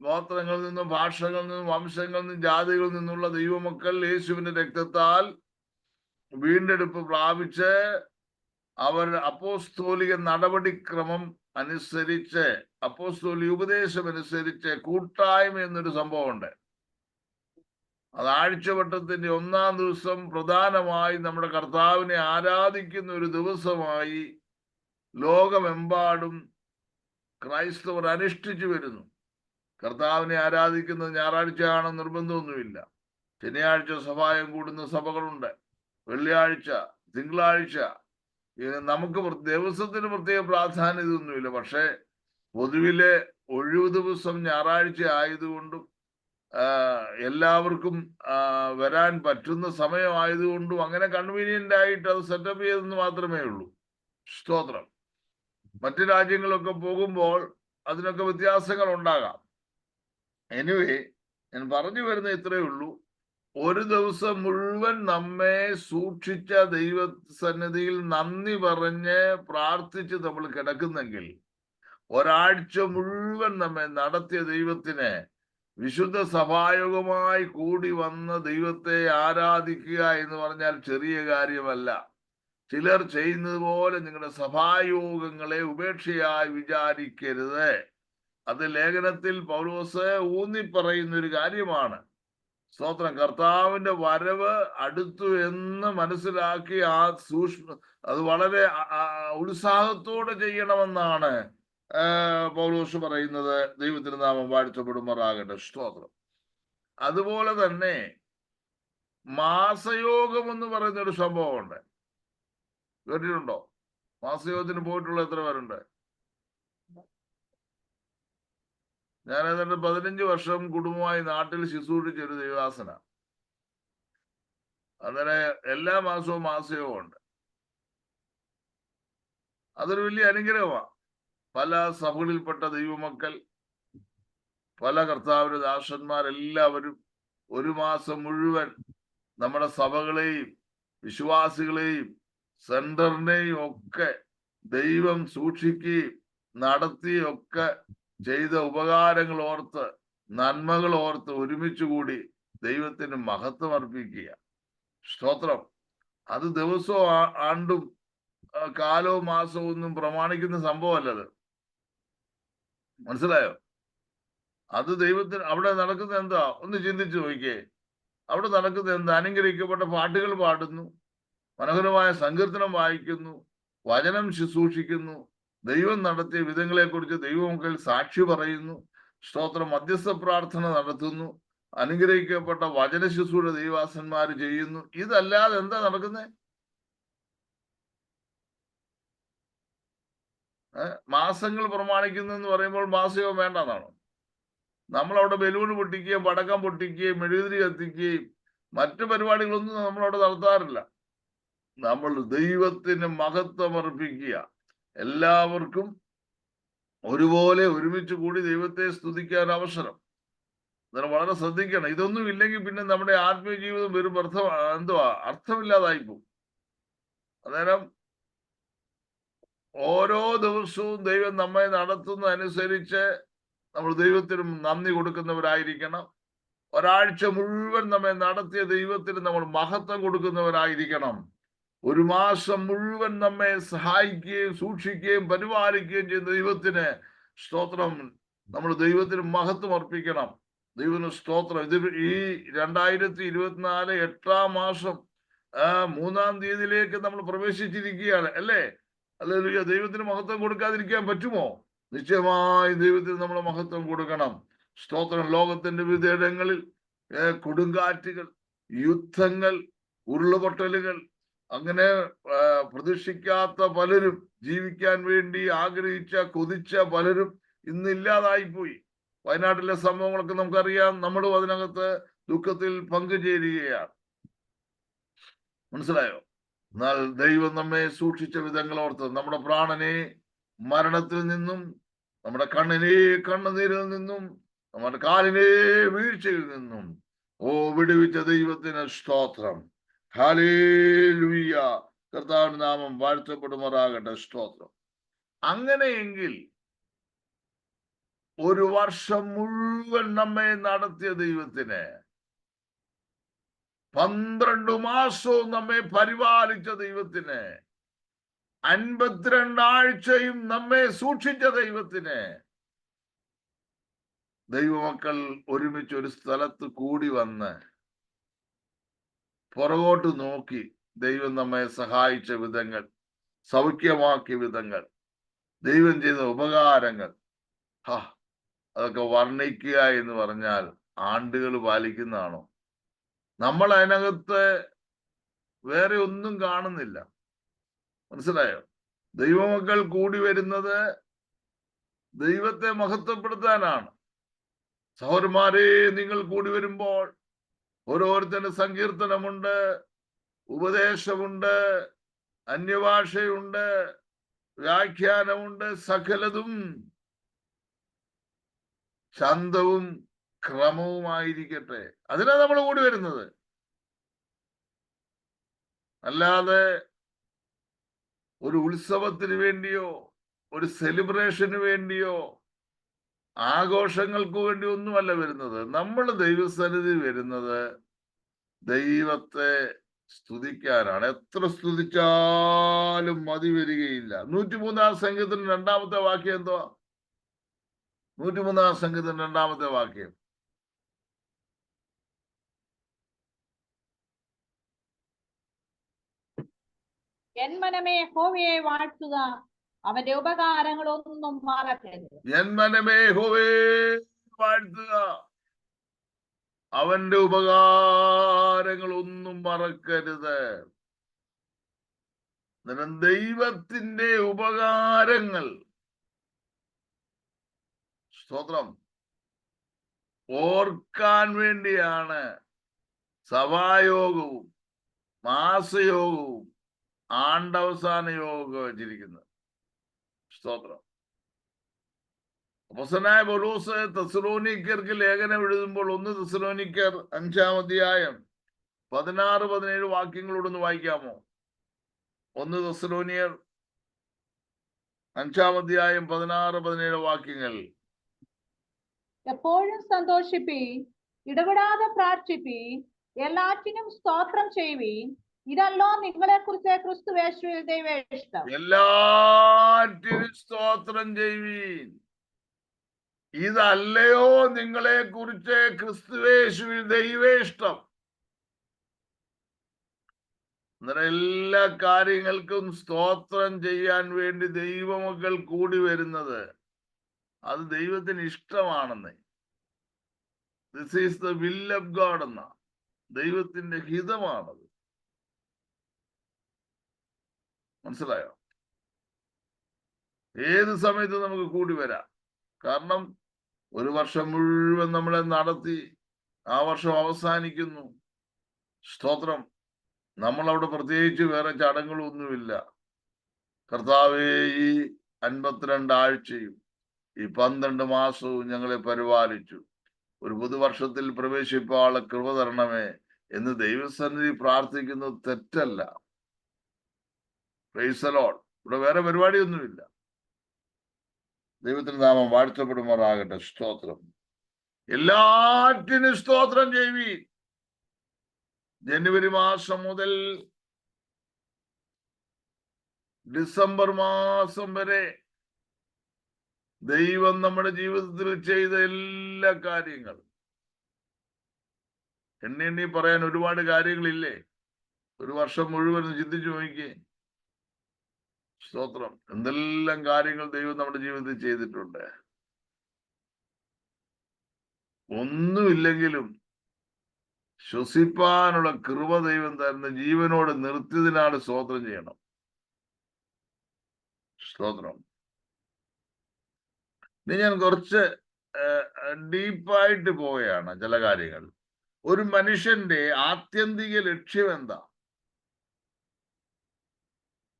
ഗോത്രങ്ങളിൽ നിന്നും ഭാഷകളിൽ നിന്നും വംശങ്ങളിൽ നിന്നും ജാതികളിൽ നിന്നുള്ള ദൈവമക്കൾ യേശുവിന്റെ രക്തത്താൽ വീണ്ടെടുപ്പ് പ്രാപിച്ച് അവർ അപ്പോസ്തോലിക നടപടിക്രമം അനുസരിച്ച്, അപ്പോസ്തോലിക ഉപദേശം അനുസരിച്ച് കൂട്ടായ്മ എന്നൊരു സംഭവമുണ്ട്. അത് ആഴ്ചവട്ടത്തിന്റെ 1-ാം ദിവസം പ്രധാനമായി നമ്മുടെ കർത്താവിനെ ആരാധിക്കുന്ന ഒരു ദിവസമായി ലോകമെമ്പാടും ക്രൈസ്തവർ അനുഷ്ഠിച്ചു വരുന്നു. കർത്താവിനെ ആരാധിക്കുന്നത് ഞായറാഴ്ചയാണെന്ന് നിർബന്ധമൊന്നുമില്ല. ശനിയാഴ്ച സഭായം കൂടുന്ന സഭകളുണ്ട്, വെള്ളിയാഴ്ച, തിങ്കളാഴ്ച. നമുക്ക് ദിവസത്തിന് പ്രത്യേക പ്രാധാന്യം ഇതൊന്നുമില്ല. പക്ഷെ പൊതുവിലെ ഒഴിവു ദിവസം ഞായറാഴ്ച ആയതുകൊണ്ടും എല്ലാവർക്കും വരാൻ പറ്റുന്ന സമയമായതുകൊണ്ടും അങ്ങനെ കൺവീനിയന്റ് ആയിട്ട് അത് സെറ്റപ്പ് ചെയ്തെന്ന് മാത്രമേ ഉള്ളൂ. സ്തോത്രം. മറ്റു രാജ്യങ്ങളൊക്കെ പോകുമ്പോൾ അതിനൊക്കെ വ്യത്യാസങ്ങൾ ഉണ്ടാകാം. എനിവേ, ഞാൻ പറഞ്ഞു വരുന്ന ഇത്രയേ ഉള്ളൂ. ഒരു ദിവസം മുഴുവൻ നമ്മെ സൂക്ഷിച്ച ദൈവസന്നിധിയിൽ നന്ദി പറഞ്ഞ് പ്രാർത്ഥിച്ച് നമ്മൾ കിടക്കുന്നെങ്കിൽ, ഒരാഴ്ച മുഴുവൻ നമ്മെ നടത്തിയ ദൈവത്തിന് വിശുദ്ധ സഭായോഗമായി കൂടി വന്ന് ദൈവത്തെ ആരാധിക്കുക എന്ന് പറഞ്ഞാൽ ചെറിയ കാര്യമല്ല. ചിലർ ചെയ്യുന്നത് പോലെ നിങ്ങളുടെ സഭായോഗങ്ങളെ ഉപേക്ഷയായി വിചാരിക്കരുത്. അത് ലേഖനത്തിൽ പൗലോസ് ഊന്നി പറയുന്ന ഒരു കാര്യമാണ്. സ്തോത്രം. കർത്താവിന്റെ വരവ് അടുത്തു എന്ന് മനസ്സിലാക്കി അത് വളരെ ഉത്സാഹത്തോടെ ചെയ്യണമെന്നാണ് പൗലോസ് പറയുന്നത്. ദൈവത്തിന് നാമം വാഴ്ത്തപ്പെടുമാറാകട്ടെ. സ്തോത്രം. അതുപോലെ തന്നെ മാസയോഗം എന്ന് പറയുന്ന ഒരു സംഭവമുണ്ട്. കേട്ടിട്ടുണ്ടോ? മാസയോഗത്തിന് പോയിട്ടുള്ള എത്ര പേരുണ്ട്? ഞാൻ ഏതാണ്ട് 15 വർഷം കുടുംബമായി നാട്ടിൽ ശുശ്രൂഷിച്ച ഒരു ദൈവദാസന. അങ്ങനെ എല്ലാ മാസവും മാസയോഗമുണ്ട്. അതൊരു വലിയ അനുഗ്രഹമാണ്. പല സഭകളിൽപ്പെട്ട ദൈവമക്കൾ, പല കർത്താവിന്റെ ദാസന്മാരെല്ലാവരും ഒരു മാസം മുഴുവൻ നമ്മുടെ സഭകളെയും വിശ്വാസികളെയും സെന്ററിനെയും ഒക്കെ ദൈവം സൂക്ഷിക്കുകയും നടത്തിയൊക്കെ ചെയ്ത ഉപകാരങ്ങൾ ഓർത്ത്, നന്മകൾ ഓർത്ത് ഒരുമിച്ച് കൂടി ദൈവത്തിന് മഹത്വം അർപ്പിക്കുക. സ്തോത്രം. അത് ദിവസവും ആണ്ടും കാലവും മാസവും ഒന്നും പ്രമാണിക്കുന്ന സംഭവമല്ലത്. മനസ്സിലായോ? അത് ദൈവത്തിന് അവിടെ നടക്കുന്നത് എന്താ ഒന്ന് ചിന്തിച്ചു നോക്കിയേ. അവിടെ നടക്കുന്നത് എന്താ? അനുഗ്രഹിക്കപ്പെട്ട പാട്ടുകൾ പാടുന്നു, മനോഹരമായ സങ്കീർത്തനം വായിക്കുന്നു, വചനം ശുശ്രൂഷിക്കുന്നു, ദൈവം നടത്തിയ വിധങ്ങളെ കുറിച്ച് ദൈവമക്കൾ സാക്ഷി പറയുന്നു, സ്തോത്രം, മധ്യസ്ഥ പ്രാർത്ഥന നടത്തുന്നു, അനുഗ്രഹിക്കപ്പെട്ട വചന ശുശ്രൂഷ ദൈവാസന്മാർ ചെയ്യുന്നു. ഇതല്ലാതെ എന്താ നടക്കുന്നത്? മാസങ്ങൾ പ്രമാണിക്കുന്നു എന്ന് പറയുമ്പോൾ മാസയോഗം വേണ്ടെന്നാണോ? നമ്മളവിടെ ബലൂൺ പൊട്ടിക്കുകയും പടക്കം പൊട്ടിക്കുകയും മെഴുകുതിരി കത്തിക്കുകയും മറ്റു പരിപാടികളൊന്നും നമ്മളവിടെ നടത്താറില്ല. നമ്മൾ ദൈവത്തിന് മഹത്വം അർപ്പിക്കുക. എല്ലാവർക്കും ഒരുപോലെ ഒരുമിച്ച് കൂടി ദൈവത്തെ സ്തുതിക്കാൻ അവസരം. അന്നേരം വളരെ ശ്രദ്ധിക്കണം. ഇതൊന്നും ഇല്ലെങ്കിൽ പിന്നെ നമ്മുടെ ആത്മീയ ജീവിതം വെറും അർത്ഥമില്ലാതായി പോകും. അന്നേരം ഓരോ ദിവസവും ദൈവം നമ്മെ നടത്തുന്നതനുസരിച്ച് നമ്മൾ ദൈവത്തിന് നന്ദി കൊടുക്കുന്നവരായിരിക്കണം. ഒരാഴ്ച മുഴുവൻ നമ്മെ നടത്തിയ ദൈവത്തിന് നമ്മൾ മഹത്വം കൊടുക്കുന്നവരായിരിക്കണം. ഒരു മാസം മുഴുവൻ നമ്മെ സഹായിക്കുകയും സൂക്ഷിക്കുകയും പരിപാലിക്കുകയും ചെയ്യുന്ന ദൈവത്തിന് സ്തോത്രം. നമ്മൾ ദൈവത്തിന് മഹത്വം അർപ്പിക്കണം. ദൈവത്തിന് സ്തോത്രം. ഇത് ഈ 2024 8-ാം മാസം 3-ാം തീയതിയിലേക്ക് നമ്മൾ പ്രവേശിച്ചിരിക്കുകയാണ് അല്ലേ? ഹല്ലേലൂയ. ദൈവത്തിന് മഹത്വം കൊടുക്കാതിരിക്കാൻ പറ്റുമോ? നിശ്ചയമായി ദൈവത്തിന് നമ്മൾ മഹത്വം കൊടുക്കണം. സ്തോത്രം. ലോകത്തിന്റെ വിവിധയിടങ്ങളിൽ കൊടുങ്കാറ്റുകൾ, യുദ്ധങ്ങൾ, ഉരുളുപൊട്ടലുകൾ, അങ്ങനെ പ്രതീക്ഷിക്കാത്ത പലരും, ജീവിക്കാൻ വേണ്ടി ആഗ്രഹിച്ച കൊതിച്ച പലരും ഇന്നില്ലാതായിപ്പോയി. വയനാട്ടിലെ സംഭവങ്ങളൊക്കെ നമുക്കറിയാം. നമ്മളും അതിനകത്ത് ദുഃഖത്തിൽ പങ്കുചേരുകയാണ്. മനസ്സിലായോ? എന്നാൽ ദൈവം നമ്മെ സൂക്ഷിച്ച വിധങ്ങൾ ഓർത്ത് നമ്മുടെ പ്രാണനെ മരണത്തിൽ നിന്നും, നമ്മുടെ കണ്ണിനെ കണ്ണുനീരിൽ നിന്നും, നമ്മുടെ കാലിനെ വീഴ്ചയിൽ നിന്നും വിടുവിച്ച ദൈവത്തിന് സ്തോത്രം. ഹല്ലേലൂയ. കർത്താവിന്റെ നാമം വാഴ്ത്തപ്പെടുമാറാകട്ടെ. സ്തോത്രം. അങ്ങനെയെങ്കിൽ ഒരു വർഷം മുഴുവൻ നമ്മെ നടത്തിയ ദൈവത്തിന്, 12 മാസവും നമ്മെ പരിപാലിച്ച ദൈവത്തിന്, 52 ആഴ്ചയും നമ്മെ സൂക്ഷിച്ച ദൈവത്തിന്, ദൈവമക്കൾ ഒരുമിച്ച് ഒരു സ്ഥലത്ത് കൂടി വന്ന് പുറകോട്ട് നോക്കി ദൈവം നമ്മെ സഹായിച്ച വിധങ്ങൾ, സൗഖ്യമാക്കിയ വിധങ്ങൾ, ദൈവം ചെയ്ത ഉപകാരങ്ങൾ, അതൊക്കെ വർണ്ണിക്കുക എന്ന് പറഞ്ഞാൽ ആണ്ടുകൾ പാലിക്കുന്നതാണോ? നമ്മൾ അതിനകത്ത് വേറെ ഒന്നും കാണുന്നില്ല. മനസ്സിലായോ? ദൈവമക്കൾ കൂടി വരുന്നത് ദൈവത്തെ മഹത്വപ്പെടുത്താനാണ്. സഹോദരന്മാരെ, നിങ്ങൾ കൂടി വരുമ്പോൾ ഓരോരുത്തരുടെ സങ്കീർത്തനമുണ്ട്, ഉപദേശമുണ്ട്, അന്യഭാഷയുണ്ട്, വ്യാഖ്യാനമുണ്ട്. സകലതും ശാന്തവും ക്രമവുമായിരിക്കട്ടെ. അതിനാണ് നമ്മൾ കൂടി വരുന്നത്. അല്ലാതെ ഒരു ഉത്സവത്തിന് വേണ്ടിയോ ഒരു സെലിബ്രേഷന് വേണ്ടിയോ ആഘോഷങ്ങൾക്ക് വേണ്ടി ഒന്നുമല്ല വരുന്നത്. നമ്മൾ ദൈവസന്നിധി വരുന്നത് ദൈവത്തെ സ്തുതിക്കാനാണ്. എത്ര സ്തുതിച്ചാലും മതി വരികയില്ല. 103-ാം സങ്കീർത്തനം 2-ാമത്തെ വാക്യം എന്തുവാ? 103-ാം സങ്കീർത്തനം 2-ാമത്തെ വാക്യം. എൻ മനമേ യഹോവയെ വാഴ്ത്തുക, അവന്റെ ഉപകാരങ്ങളൊന്നും മറക്കരുത്. എൻ മനമേ യഹോവയെ വാഴ്ത്തുക, അവന്റെ ഉപകാരങ്ങളൊന്നും മറക്കരുത്. ദൈവത്തിന്റെ ഉപകാരങ്ങൾ, സ്തോത്രം, ഓർക്കാൻ വേണ്ടിയാണ് സഭായോഗവും മാസയോഗവും ആണ്ടവസാന യോഗം വെച്ചിരിക്കുന്നത്. സ്തോത്രം. അപ്പോസ്തലനായ പൗലോസ് തെസ്സലോനിക്കർക്ക് ലേഖനം എഴുതുമ്പോൾ 1 തെസ്സലോനിക്കർ 5-ാം അധ്യായം 16-17 വാക്യങ്ങളോടൊന്ന് വായിക്കാമോ? 1 തെസ്സലോനിയർ 5-ാം അധ്യായം 16-17 വാക്യങ്ങൾ. എപ്പോഴും സന്തോഷിപ്പീൻ, ഇടപെടാതെ പ്രാർത്ഥിപ്പീൻ, എല്ലാറ്റിനും സ്തോത്രം ചെയ്യുവീൻ. ഇതല്ലോ നിങ്ങളെ കുറിച്ച് ക്രിസ്തുയേശുവിൽ ദൈവേഷ്ടം. എല്ലാറ്റിനും സ്തോത്രം ചെയ്യുവീൻ, ഇതല്ലയോ നിങ്ങളെ കുറിച്ച് ക്രിസ്തുയേശുവിൽ ദൈവേഷ്ടം. അന്നേരം എല്ലാ കാര്യങ്ങൾക്കും സ്തോത്രം ചെയ്യാൻ വേണ്ടി ദൈവമക്കൾ കൂടി വരുന്നത് അത് ദൈവത്തിന് ഇഷ്ടമാണെന്ന്. This is the will of God എന്ന ദൈവത്തിന്റെ ഹിതമാണത്. മനസ്സിലായോ? ഏത് സമയത്തും നമുക്ക് കൂടി വരാം. കാരണം ഒരു വർഷം മുഴുവൻ നമ്മളെ നടത്തി ആ വർഷം അവസാനിക്കുന്നു. സ്തോത്രം. നമ്മളവിടെ പ്രത്യേകിച്ച് വേറെ ചടങ്ങുകളൊന്നുമില്ല. കർത്താവേ, ഈ 52 ആഴ്ചയും ഈ 12 മാസവും ഞങ്ങളെ പരിപാലിച്ചു. ഒരു പുതുവർഷത്തിൽ പ്രവേശിപ്പാനുള്ള കൃപ തരണമേ എന്ന് ദൈവസന്നിധി പ്രാർത്ഥിക്കുന്നത് തെറ്റല്ല. Praise the Lord. ഇവിടെ വേറെ പരിപാടിയൊന്നുമില്ല. ദൈവത്തിന്റെ നാമം വാഴ്ത്തപ്പെടുമാറാകട്ടെ. സ്തോത്രം. എല്ലാറ്റിനും സ്തോത്രം ചെയ്യുവീൻ. ജനുവരി മാസം മുതൽ ഡിസംബർ മാസം വരെ ദൈവം നമ്മുടെ ജീവിതത്തിൽ ചെയ്ത എല്ലാ കാര്യങ്ങളും എണ്ണി പറയാൻ ഒരുപാട് കാര്യങ്ങളില്ലേ? ഒരു വർഷം മുഴുവൻ ചിന്തിച്ചു നോക്കിയേ. സ്തോത്രം. എന്തെല്ലാം കാര്യങ്ങൾ ദൈവം നമ്മുടെ ജീവിതത്തിൽ ചെയ്തിട്ടുണ്ട്. ഒന്നുമില്ലെങ്കിലും ശ്വസിപ്പാനുള്ള കൃപ ദൈവം തരുന്ന ജീവനോട് നിർത്തിയതിനാണ് സ്തോത്രം ചെയ്യണം. സ്തോത്രം. ഇനി ഞാൻ കുറച്ച് ഡീപ്പായിട്ട് പോവുകയാണ് ചില കാര്യങ്ങൾ. ഒരു മനുഷ്യന്റെ ആത്യന്തിക ലക്ഷ്യം എന്താ?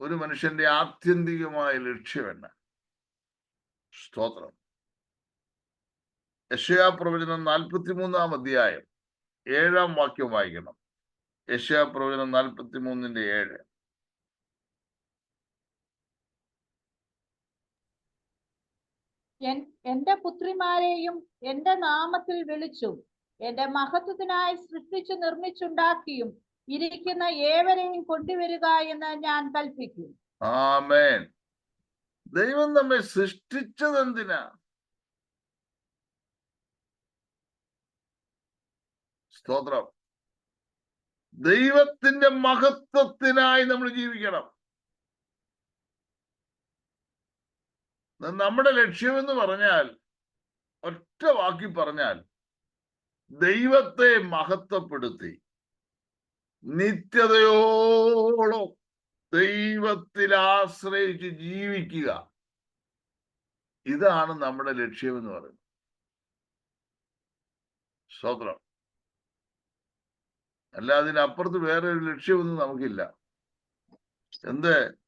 ഒരു മനുഷ്യന്റെ ആത്യന്തികമായ ലക്ഷ്യം എന്നാ? സ്തോത്രം. യെശയ്യാ പ്രവചനം 43-ാം അധ്യായം 7-ാം വാക്യം വായിക്കണം. യെശയ്യാ പ്രവചനം 43-7. എന്റെ പുത്രിമാരെയും എന്റെ നാമത്തിൽ വിളിച്ചും എന്റെ മഹത്വത്തിനായി സൃഷ്ടിച്ചു നിർമ്മിച്ചുണ്ടാക്കിയും ഇരിക്കുന്ന ഏവരെയും കൊണ്ടുവരിക എന്ന് ഞാൻ കൽപ്പിക്കും. ആമേൻ. ദൈവം നമ്മെ സൃഷ്ടിച്ചത് എന്തിനാ? സ്തോത്രം. ദൈവത്തിന്റെ മഹത്വത്തിനായി നമ്മൾ ജീവിക്കണം. നമ്മുടെ ലക്ഷ്യമെന്ന് പറഞ്ഞാൽ ഒറ്റ വാക്കി പറഞ്ഞാൽ ദൈവത്തെ മഹത്വപ്പെടുത്തി നിത്യതയോളം ദൈവത്തിൽ ആശ്രയിച്ച് ജീവിക്കുക. ഇതാണ് നമ്മുടെ ലക്ഷ്യമെന്ന് പറയുന്നത്. സ്തോത്രം. അല്ല, അതിനപ്പുറത്ത് വേറെ ഒരു ലക്ഷ്യമൊന്നും നമുക്കില്ല. എന്ത്?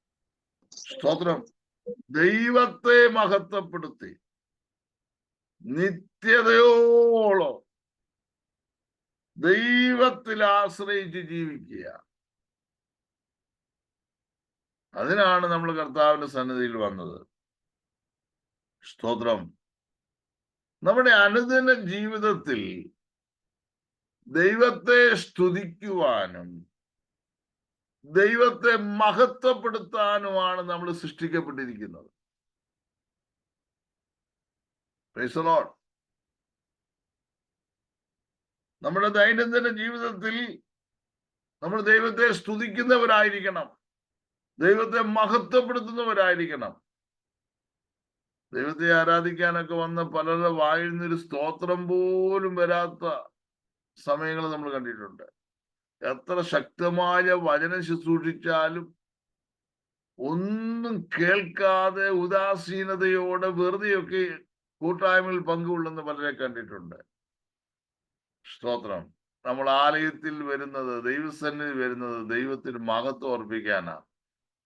സ്തോത്രം. ദൈവത്തെ മഹത്വപ്പെടുത്തി നിത്യതയോളം ദൈവത്തിൽ ആശ്രയിച്ച് ജീവിക്കുക. അതിനാണ് നമ്മൾ കർത്താവിന്റെ സന്നിധിയിൽ വന്നത്. സ്തോത്രം. നമ്മുടെ അനുദിന ജീവിതത്തിൽ ദൈവത്തെ സ്തുതിക്കുവാനും ദൈവത്തെ മഹത്വപ്പെടുത്താനുമാണ് നമ്മൾ സൃഷ്ടിക്കപ്പെട്ടിരിക്കുന്നത്. Praise the Lord. നമ്മുടെ ദൈനംദിന ജീവിതത്തിൽ നമ്മൾ ദൈവത്തെ സ്തുതിക്കുന്നവരായിരിക്കണം, ദൈവത്തെ മഹത്വപ്പെടുത്തുന്നവരായിരിക്കണം. ദൈവത്തെ ആരാധിക്കാനൊക്കെ വന്ന പലരുടെ വായിൽ നിന്നൊരു സ്തോത്രം പോലും വരാത്ത സമയങ്ങൾ നമ്മൾ കണ്ടിട്ടുണ്ട്. എത്ര ശക്തമായ വചനം ശുശ്രൂഷിച്ചാലും ഒന്നും കേൾക്കാതെ ഉദാസീനതയോടെ വെറുതെയൊക്കെ കൂട്ടായ്മയിൽ പങ്കുകൊള്ളുന്ന പലരെ കണ്ടിട്ടുണ്ട്. സ്തോത്രം. നമ്മൾ ആലയത്തിൽ വരുന്നത്, ദൈവസന്നിധി വരുന്നത് ദൈവത്തിന് മഹത്വം അർപ്പിക്കാനാണ്.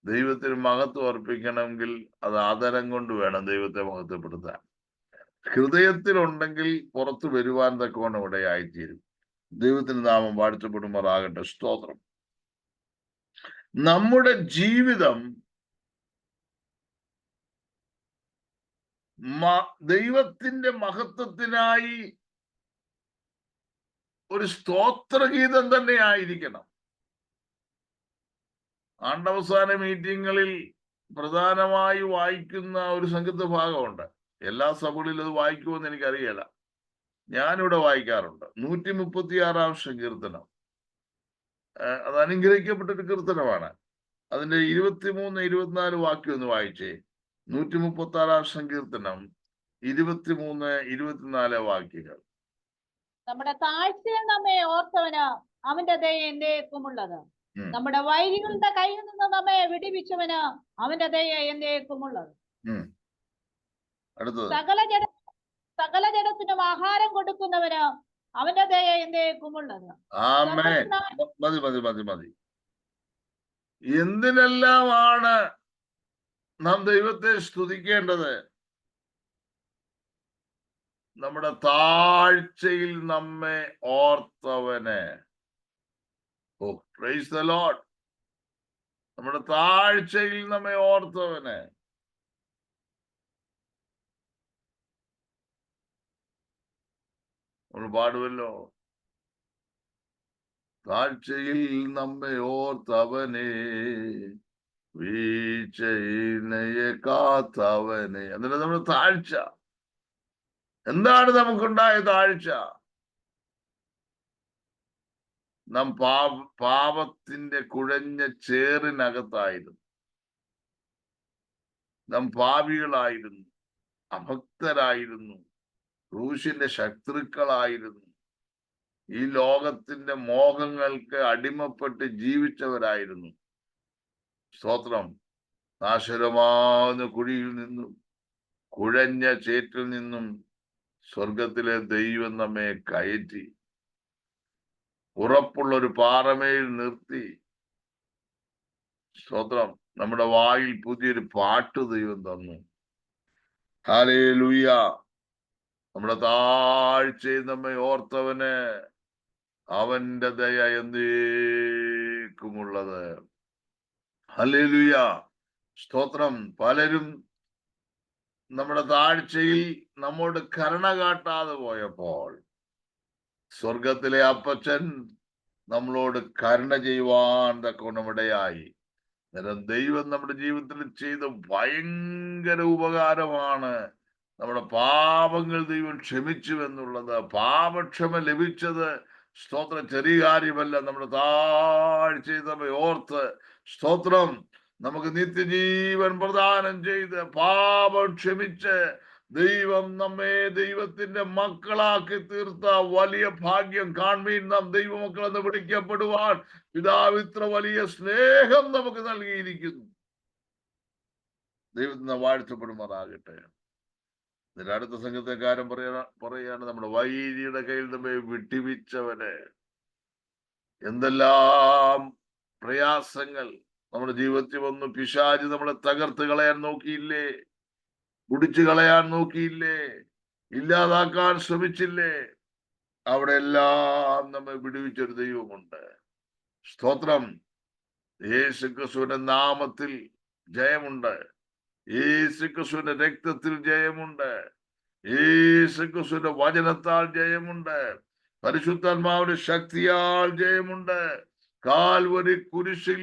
ദൈവത്തിന് മഹത്വം അർപ്പിക്കണമെങ്കിൽ അത് ആദരം കൊണ്ട് വേണം ദൈവത്തെ മഹത്വപ്പെടുത്താൻ. ഹൃദയത്തിലുണ്ടെങ്കിൽ പുറത്തു വരുവാൻ തക്കവണ്ണം ഇടയായിത്തീരും. ദൈവത്തിന് നാമം വാഴ്ത്തപ്പെടുമാറാകട്ടെ. സ്തോത്രം. നമ്മുടെ ജീവിതം ദൈവത്തിന്റെ മഹത്വത്തിനായി ഒരു സ്തോത്രഗീതം തന്നെ ആയിരിക്കണം. ആണ്ടവസാന മീറ്റിങ്ങുകളിൽ പ്രധാനമായി വായിക്കുന്ന ഒരു സംഗീത ഭാഗമുണ്ട്. എല്ലാ സഭകളിലും അത് വായിക്കുമെന്ന് എനിക്കറിയില്ല. ഞാനിവിടെ വായിക്കാറുണ്ട്. 136 സങ്കീർത്തനം. അത് അനുഗ്രഹിക്കപ്പെട്ടൊരു കീർത്തനമാണ്. അതിന്റെ 23, 24 വാക്യം ഒന്ന് വായിച്ചേ. 136 സങ്കീർത്തനം 23, 24 വാക്യങ്ങൾ. നമ്മുടെ താഴ്ചയിൽ നമ്മെ ഓർത്തവന് അവന്റെ ദയ എന്നേക്കുമുള്ളത്. നമ്മുടെ വൈരികളുടെ കയ്യിൽ നിന്ന് നമ്മെ വിടിവിച്ചവന് അവന്റെ ദയ എന്നേക്കുമുള്ളത്. അടുത്തത്. സകല ജഡത്തിനും ആഹാരം കൊടുക്കുന്നവന് അവന്റെ ദയ എന്നേക്കുമുള്ളത്. ആമേൻ. മതി മതി മതി മതി. എന്തിനെല്ലാമാണ് നാം ദൈവത്തെ സ്തുതിക്കേണ്ടത്? നമ്മുടെ താഴ്ചയിൽ നമ്മെ ഓർത്തവന്. ഓ, പ്രൈസ് ദി ലോർഡ്. നമ്മുടെ താഴ്ചയിൽ നമ്മെ ഓർത്തവന്. നമ്മൾ പാടുമല്ലോ, താഴ്ചയിൽ നമ്മെ ഓർത്തവനെ, വീഴ്ചയെ കാത്തവനെ. എന്നിട്ട് നമ്മുടെ താഴ്ച എന്താണ്? നമുക്കുണ്ടായ താഴ്ച നാം പാപത്തിന്റെ കുഴഞ്ഞ ചേറിനകത്തായിരുന്നു. നാം പാപികളായിരുന്നു, അഭക്തരായിരുന്നു, ക്രൂശിന്റെ ശത്രുക്കളായിരുന്നു, ഈ ലോകത്തിന്റെ മോഹങ്ങൾക്ക് അടിമപ്പെട്ട് ജീവിച്ചവരായിരുന്നു. സ്തോത്രം. നാശകരമാകുന്ന കുഴിയിൽ നിന്നും കുഴഞ്ഞ ചേറ്റിൽ നിന്നും സ്വർഗത്തിലെ ദൈവം നമ്മെ കയറ്റി ഉറപ്പുള്ളൊരു പാറമേൽ നിർത്തി. സ്തോത്രം. നമ്മുടെ വായിൽ പുതിയൊരു പാട്ട് ദൈവം തന്നു. ഹല്ലേലൂയ. നമ്മുടെ താഴ്ചയിൽ നമ്മെ ഓർത്തവന് അവന്റെ ദയ എന്നേക്കുമുള്ളത്. ഹല്ലേലൂയ. സ്തോത്രം. പലരും നമ്മുടെ താഴ്ചയിൽ നമ്മോട് കരുണ കാട്ടാതെ പോയപ്പോൾ സ്വർഗത്തിലെ അപ്പച്ചൻ നമ്മളോട് കരുണ ചെയ്യുവാൻ തക്കവണ്ണമിടയായി. അന്നേരം ദൈവം നമ്മുടെ ജീവിതത്തിൽ ചെയ്ത ഭയങ്കര ഉപകാരമാണ് നമ്മുടെ പാപങ്ങൾ ദൈവം ക്ഷമിച്ചു എന്നുള്ളത്. പാപക്ഷമ ലഭിച്ചത് സ്തോത്രം ചെറിയ കാര്യമല്ല. നമ്മുടെ താഴ്ചയിൽ നമ്മെ ഓർത്ത് സ്തോത്രം നമുക്ക് നിത്യജീവൻ പ്രദാനം ചെയ്ത് പാപം ക്ഷമിച്ച് ദൈവം നമ്മെ ദൈവത്തിന്റെ മക്കളാക്കി തീർത്ത വലിയ ഭാഗ്യം കാണുമീൻ. നാം ദൈവമക്കൾ എന്ന് വിളിക്കപ്പെടുവാൻ പിതാവ് ഇത്ര വലിയ സ്നേഹം നമുക്ക് നൽകിയിരിക്കുന്നു. ദൈവത്തിന് വാഴ്ത്തപ്പെടുമാറാകട്ടെ. ഇതിന്റെ അടുത്ത സംഘത്തെക്കാരൻ പറയാണ് നമ്മുടെ വൈരിയുടെ കയ്യിൽ നമ്മെ വിട്ടുവിച്ചവനെ. എന്തെല്ലാം പ്രയാസങ്ങൾ നമ്മുടെ ജീവിതത്തിൽ വന്നു. പിശാച് നമ്മളെ തകർത്ത് കളയാൻ നോക്കിയില്ലേ, കുടിച്ചു കളയാൻ നോക്കിയില്ലേ, ഇല്ലാതാക്കാൻ ശ്രമിച്ചില്ലേ. അവിടെ എല്ലാം നമ്മെ വിടുവിച്ചൊരു ദൈവമുണ്ട്. സ്തോത്രം. യേശുക്രിസ്തുവിന്റെ നാമത്തിൽ ജയമുണ്ട്. യേശുക്രിസ്തുവിന്റെ രക്തത്തിൽ ജയമുണ്ട്. യേശുക്രിസ്തുവിന്റെ വചനത്താൽ ജയമുണ്ട്. പരിശുദ്ധാത്മാവിന്റെ ശക്തിയാൽ ജയമുണ്ട്. കാൽവരി കുരിശിൽ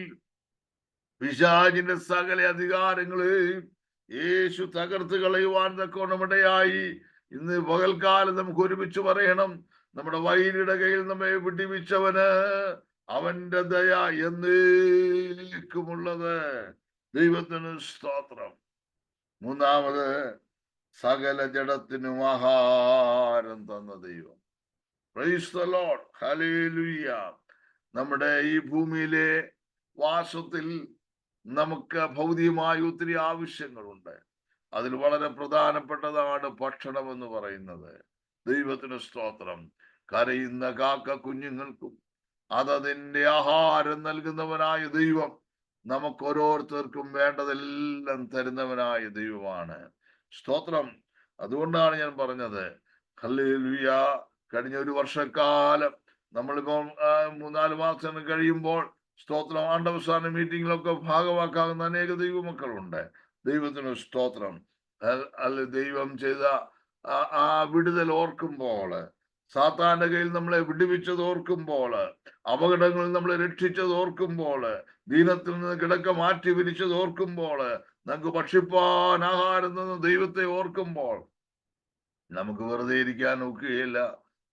പിശാചിന്റെ സകല അധികാരങ്ങളെയും യേശു തകർത്ത് കളയുവാൻ തക്കോണമിടയായി. ഇന്ന് പകൽക്കാലം നമുക്ക് ഒരുമിച്ച് പറയണം, നമ്മുടെ വൈരിയുടെ കയ്യിൽ നമ്മെ വിടുവിച്ചവന് അവന്റെ ദയ എന്നേക്കുമുള്ളത്. ദൈവത്തിന് സ്തോത്രം. മൂന്നാമത്, സകല ജഡത്തിനും ആഹാരം തന്ന ദൈവം. Praise the Lord. ഹല്ലേലൂയ. നമ്മുടെ ഈ ഭൂമിയിലെ വാസത്തിൽ നമുക്ക് ഭൗതികമായ ഒത്തിരി ആവശ്യങ്ങളുണ്ട്. അതിൽ വളരെ പ്രധാനപ്പെട്ടതാണ് ഭക്ഷണം എന്ന് പറയുന്നത്. ദൈവത്തിന് സ്തോത്രം. കരയുന്ന കാക്ക കുഞ്ഞുങ്ങൾക്കും അതതിന്റെ ആഹാരം നൽകുന്നവനായ ദൈവം നമുക്ക് ഓരോരുത്തർക്കും വേണ്ടതെല്ലാം തരുന്നവനായ ദൈവമാണ്. സ്തോത്രം. അതുകൊണ്ടാണ് ഞാൻ പറഞ്ഞത്, ഹല്ലേലൂയ. കഴിഞ്ഞ ഒരു വർഷക്കാലം നമ്മളിപ്പോ 3-4 മാസം കഴിയുമ്പോൾ സ്തോത്രം ആണ്ടവസാന മീറ്റിങ്ങിലൊക്കെ ഭാഗമാക്കാവുന്ന അനേക ദൈവമക്കളുണ്ട്. ദൈവത്തിന് സ്തോത്രം. അല്ല, ദൈവം ചെയ്ത ആ വിടുതൽ ഓർക്കുമ്പോൾ, സാത്താന്റെ കയ്യിൽ നമ്മളെ വിടുവിച്ചത് ഓർക്കുമ്പോൾ, അപകടങ്ങളിൽ നമ്മളെ രക്ഷിച്ചത് ഓർക്കുമ്പോൾ, ദീനത്തിൽ നിന്ന് കിടക്ക മാറ്റി വിരിച്ചത് ഓർക്കുമ്പോൾ, നമുക്ക് ഭക്ഷിപ്പാൻ ആഹാരം തന്ന ദൈവത്തെ ഓർക്കുമ്പോൾ നമുക്ക് വെറുതെ ഇരിക്കാൻ ഒക്കുകയില്ല.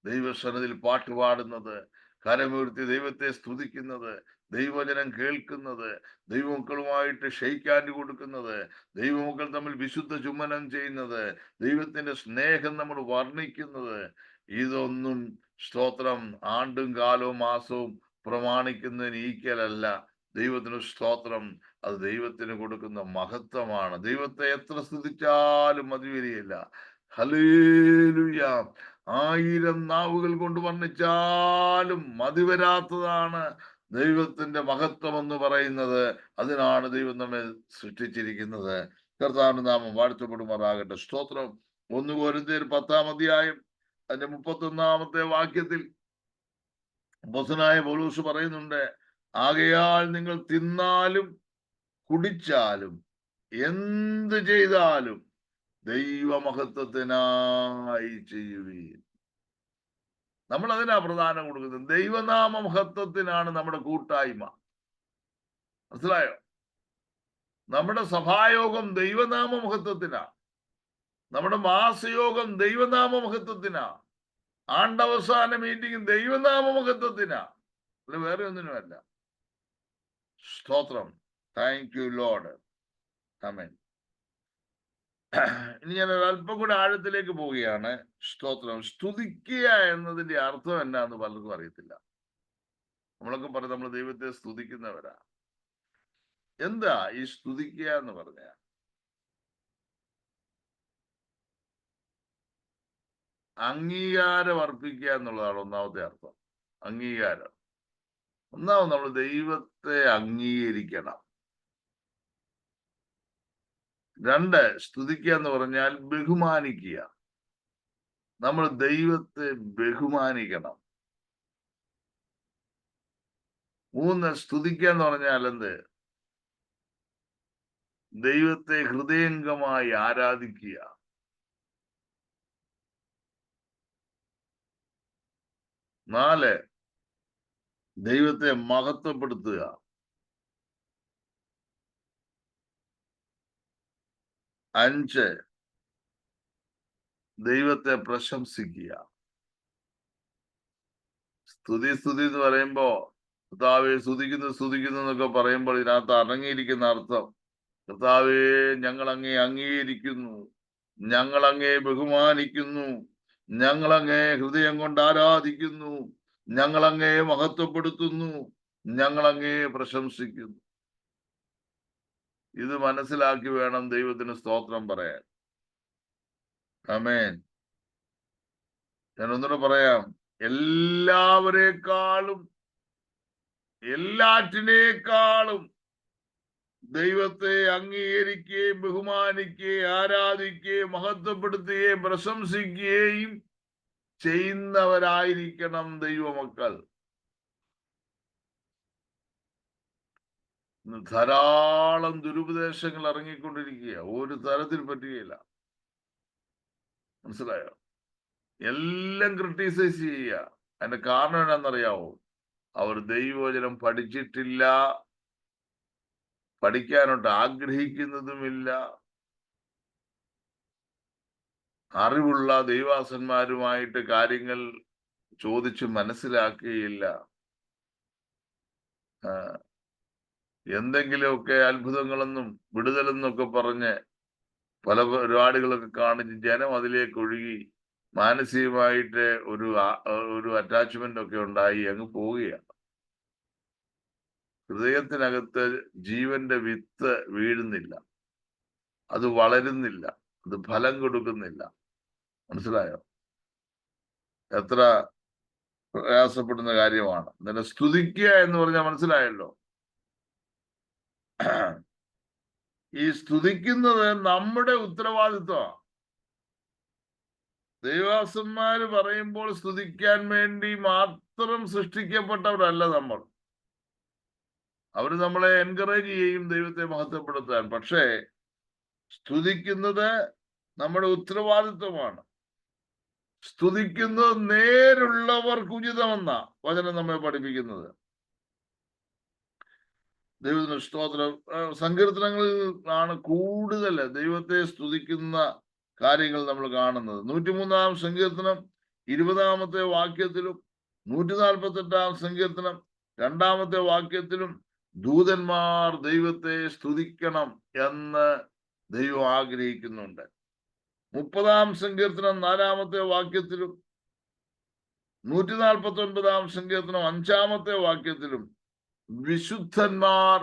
ദൈവസന്നിധിയിൽ പാട്ടുപാടുന്നത്, കരമുയർത്തി ദൈവത്തെ സ്തുതിക്കുന്നത്, ദൈവവചനം കേൾക്കുന്നത്, ദൈവമക്കളുമായിട്ട് ഷെയ്ക്കാൻഡ് കൊടുക്കുന്നത്, ദൈവമക്കൾ തമ്മിൽ വിശുദ്ധ ചുംബനം ചെയ്യുന്നത്, ദൈവത്തിന്റെ സ്നേഹം നമ്മൾ വർണ്ണിക്കുന്നത്, ഇതൊന്നും സ്തോത്രം ആണ്ടും കാലവും മാസവും പ്രമാണിക്കുന്നതിന് ഈക്കലല്ല. ദൈവത്തിന് സ്തോത്രം. അത് ദൈവത്തിന് കൊടുക്കുന്ന മഹത്വമാണ്. ദൈവത്തെ എത്ര സ്തുതിച്ചാലും മതി വരികയില്ല. ഹല്ലേലൂയ. 1000 നാവുകൾ കൊണ്ട് വർണ്ണിച്ചാലും മതി വരാത്തതാണ് ദൈവത്തിന്റെ മഹത്വം എന്ന് പറയുന്നത്. അതിനാണ് ദൈവം നമ്മെ സൃഷ്ടിച്ചിരിക്കുന്നത്. കർത്താവിന്റെ നാമം വാഴ്ത്തപ്പെടുമാറാകട്ടെ. സ്തോത്രം. 1 കൊരിന്ത്യർ 10-ാം അധ്യായം അതിന്റെ 31-ാമത്തെ വാക്യത്തിൽ അപ്പോസ്തലനായ പൗലോസ് പറയുന്നുണ്ട്, ആകയാൽ നിങ്ങൾ തിന്നാലും കുടിച്ചാലും എന്ത് ചെയ്താലും ദൈവമഹത്വത്തിനായി ചെയ്യുവീൻ. നമ്മൾ അതിനാ പ്രധാനം കൊടുക്കുന്നത്. ദൈവനാമ മഹത്വത്തിനാണ് നമ്മുടെ കൂട്ടായ്മ. മനസ്സിലായോ? നമ്മുടെ സഭായോഗം ദൈവനാമ മഹത്വത്തിനാ. നമ്മുടെ മാസയോഗം ദൈവനാമ മഹത്വത്തിനാ. ആണ്ടവസാന മീറ്റിംഗ് ദൈവനാമ മഹത്വത്തിനാ. അല്ല, വേറെ ഒന്നിനുമല്ല. സ്തോത്രം. Thank you lord. ആമേൻ. ഇനി ഞാൻ ഒരല്പം കൂടെ ആഴത്തിലേക്ക് പോവുകയാണ്. സ്തോത്രം. സ്തുതിക്കുക എന്നതിന്റെ അർത്ഥം എന്നാന്ന് പലർക്കും അറിയത്തില്ല. നമ്മളൊക്കെ പറയും നമ്മൾ ദൈവത്തെ സ്തുതിക്കുന്നവരാ. എന്താ ഈ സ്തുതിക്കുക എന്ന് പറഞ്ഞ? അംഗീകാരം അർപ്പിക്കുക എന്നുള്ളതാണ് ഒന്നാമത്തെ അർത്ഥം. അംഗീകാരം. ഒന്നാമത് നമ്മൾ ദൈവത്തെ അംഗീകരിക്കണം. 2, സ്തുതിക്കുക എന്ന് പറഞ്ഞാൽ ബഹുമാനിക്കുക. നമ്മൾ ദൈവത്തെ ബഹുമാനിക്കണം. 3, സ്തുതിക്കുക എന്ന് പറഞ്ഞാൽ എന്ത്? ദൈവത്തെ ഹൃദയംഗമായി ആരാധിക്കുക. 4, ദൈവത്തെ മഹത്വപ്പെടുത്തുക. 5, ദൈവത്തെ പ്രശംസിക്കുക. സ്തുതി എന്ന് പറയുമ്പോ കർത്താവെ സ്തുതിക്കുന്നു എന്നൊക്കെ പറയുമ്പോൾ ഇതിനകത്ത് അടങ്ങിയിരിക്കുന്ന അർത്ഥം, കർത്താവെ ഞങ്ങൾ അങ്ങേ അംഗീകരിക്കുന്നു, ഞങ്ങൾ അങ്ങേ ബഹുമാനിക്കുന്നു, ഞങ്ങൾ അങ്ങേ ഹൃദയം കൊണ്ട് ആരാധിക്കുന്നു, ഞങ്ങൾ അങ്ങേ മഹത്വപ്പെടുത്തുന്നു, ഞങ്ങൾ അങ്ങേ പ്രശംസിക്കുന്നു. ഇത് മനസ്സിലാക്കി വേണം ദൈവത്തിന് സ്തോത്രം പറയാൻ. ആമേൻ. ഞാൻ ഒന്നുകൂടെ പറയാം. എല്ലാവരെക്കാളും എല്ലാറ്റിനേക്കാളും ദൈവത്തെ അംഗീകരിക്കുകയും ബഹുമാനിക്കുകയും ആരാധിക്കുകയും മഹത്വപ്പെടുത്തുകയും പ്രശംസിക്കുകയും ചെയ്യുന്നവരായിരിക്കണം ദൈവമക്കൾ. ധാരാളം ദുരുപദേശങ്ങൾ ഇറങ്ങിക്കൊണ്ടിരിക്കുക, ഒരു തരത്തിൽ പറ്റുകയില്ല. മനസ്സിലായോ? എല്ലാം ക്രിട്ടിസൈസ് ചെയ്യുക. അതിന്റെ കാരണം എന്താണെന്നറിയാവോ? അവർ ദൈവവചനം പഠിച്ചിട്ടില്ല, പഠിക്കാനോട്ട് ആഗ്രഹിക്കുന്നതുമില്ല. അറിവുള്ള ദൈവാസന്മാരുമായിട്ട് കാര്യങ്ങൾ ചോദിച്ച് മനസ്സിലാക്കുകയില്ല. എന്തെങ്കിലുമൊക്കെ അത്ഭുതങ്ങളെന്നും വിടുതലെന്നൊക്കെ പറഞ്ഞ് പല പരിപാടികളൊക്കെ കാണിച്ച് ജനം അതിലേക്ക് ഒഴുകി മാനസികമായിട്ട് ഒരു അറ്റാച്ച്മെന്റ് ഒക്കെ ഉണ്ടായി അങ്ങ് പോവുകയാണ്. ഹൃദയത്തിനകത്ത് ജീവന്റെ വിത്ത് വീഴുന്നില്ല, അത് വളരുന്നില്ല, അത് ഫലം കൊടുക്കുന്നില്ല. മനസ്സിലായോ? എത്ര പ്രയാസപ്പെടുന്ന കാര്യമാണ്. എന്നിട്ട് സ്തുതിക്കുക എന്ന് പറഞ്ഞാൽ മനസ്സിലായല്ലോ. ഈ സ്തുതിക്കുന്നത് നമ്മുടെ ഉത്തരവാദിത്വമാണ്. ദൈവദാസന്മാര് പറയുമ്പോൾ സ്തുതിക്കാൻ വേണ്ടി മാത്രം സൃഷ്ടിക്കപ്പെട്ടവരല്ല നമ്മൾ. അവര് നമ്മളെ എൻകറേജ് ചെയ്യും ദൈവത്തെ മഹത്വപ്പെടുത്താൻ. പക്ഷേ സ്തുതിക്കുന്നത് നമ്മുടെ ഉത്തരവാദിത്വമാണ്. സ്തുതിക്കുന്നത് നേരുള്ളവർക്ക് ഉചിതമെന്ന വചനം നമ്മെ പഠിപ്പിക്കുന്നത്. ദൈവത്തിന് സ്തോത്രം. സങ്കീർത്തനങ്ങളിൽ ആണ് കൂടുതൽ ദൈവത്തെ സ്തുതിക്കുന്ന കാര്യങ്ങൾ നമ്മൾ കാണുന്നത്. 103-ാം സങ്കീർത്തനം 20-ാമത്തെ വാക്യത്തിലും 148-ാം സങ്കീർത്തനം 2-ാമത്തെ വാക്യത്തിലും ദൂതന്മാർ ദൈവത്തെ സ്തുതിക്കണം എന്ന് ദൈവം ആഗ്രഹിക്കുന്നുണ്ട്. 30-ാം സങ്കീർത്തനം 4-ാമത്തെ വാക്യത്തിലും 149-ാം സങ്കീർത്തനം 5-ാമത്തെ വാക്യത്തിലും വിശുദ്ധന്മാർ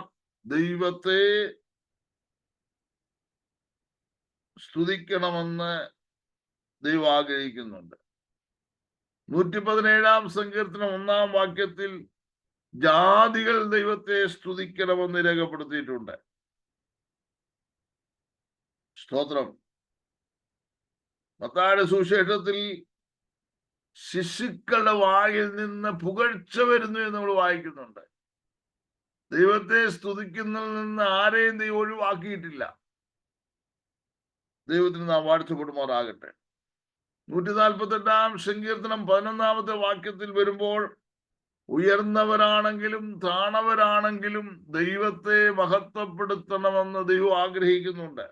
ദൈവത്തെ സ്തുതിക്കണമെന്ന് ദൈവം ആഗ്രഹിക്കുന്നുണ്ട്. 117-ാം സങ്കീർത്തനം 1-ാം വാക്യത്തിൽ ജാതികൾ ദൈവത്തെ സ്തുതിക്കണമെന്ന് രേഖപ്പെടുത്തിയിട്ടുണ്ട്. സ്തോത്രം. മത്തായിയുടെ സുവിശേഷത്തിൽ ശിശുക്കളുടെ വായിൽ നിന്ന് പുകഴ്ച വരുന്നു എന്ന് നമ്മൾ വായിക്കുന്നുണ്ട്. ദൈവത്തെ സ്തുതിക്കുന്നതിൽ നിന്ന് ആരെയും ദൈവം ഒഴിവാക്കിയിട്ടില്ല. ദൈവത്തിന് നാം വാഴ്ത്തപ്പെടുമാറാകട്ടെ. 148-ാം സങ്കീർത്തനം 11-ാമത്തെ വാക്യത്തിൽ വരുമ്പോൾ ഉയർന്നവരാണെങ്കിലും താണവരാണെങ്കിലും ദൈവത്തെ മഹത്വപ്പെടുത്തണമെന്ന് ദൈവം ആഗ്രഹിക്കുന്നുണ്ട്.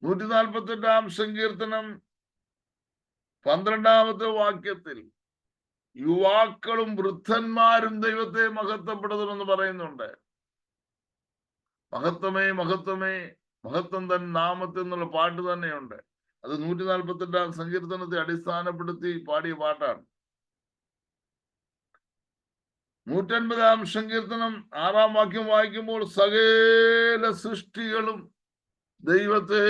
148-ാം സങ്കീർത്തനം 12-ാമത്തെ വാക്യത്തിൽ യുവാക്കളും വൃദ്ധന്മാരും ദൈവത്തെ മഹത്വപ്പെടുത്തണമെന്ന് പറയുന്നുണ്ട്. മഹത്വമേ മഹത്വമേ മഹത്വം തൻ നാമത്തിൽ എന്നുള്ള പാട്ട് തന്നെയുണ്ട്. അത് 148-ാം സങ്കീർത്തനത്തെ അടിസ്ഥാനപ്പെടുത്തി പാടിയ പാട്ടാണ്. 150-ാം സങ്കീർത്തനം 6-ാം വാക്യം വായിക്കുമ്പോൾ സകല സൃഷ്ടികളും ദൈവത്തെ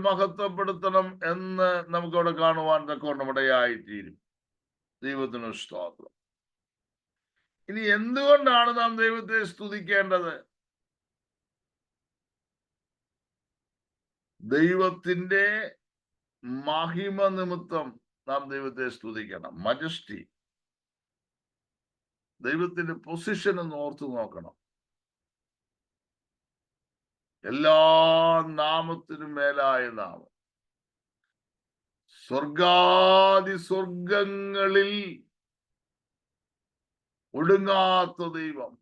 മഹത്വപ്പെടുത്തണം എന്ന് നമുക്കവിടെ കാണുവാൻ തക്കവണ്ണമിടയായിത്തീരും. ദൈവത്തിന് സ്തോത്രം. ഇനി എന്തുകൊണ്ടാണ് നാം ദൈവത്തെ സ്തുതിക്കേണ്ടത്? ദൈവത്തിന്റെ മഹിമ നിമിത്തം നാം ദൈവത്തെ സ്തുതിക്കണം. മജസ്റ്റി. ദൈവത്തിന്റെ പൊസിഷൻ ഒന്ന് ഓർത്തു നോക്കണം. എല്ലാ നാമത്തിനും മേലായ നാമം. സ്വർഗാദി സ്വർഗങ്ങളിൽ ഒടുങ്ങാത്ത ദൈവം.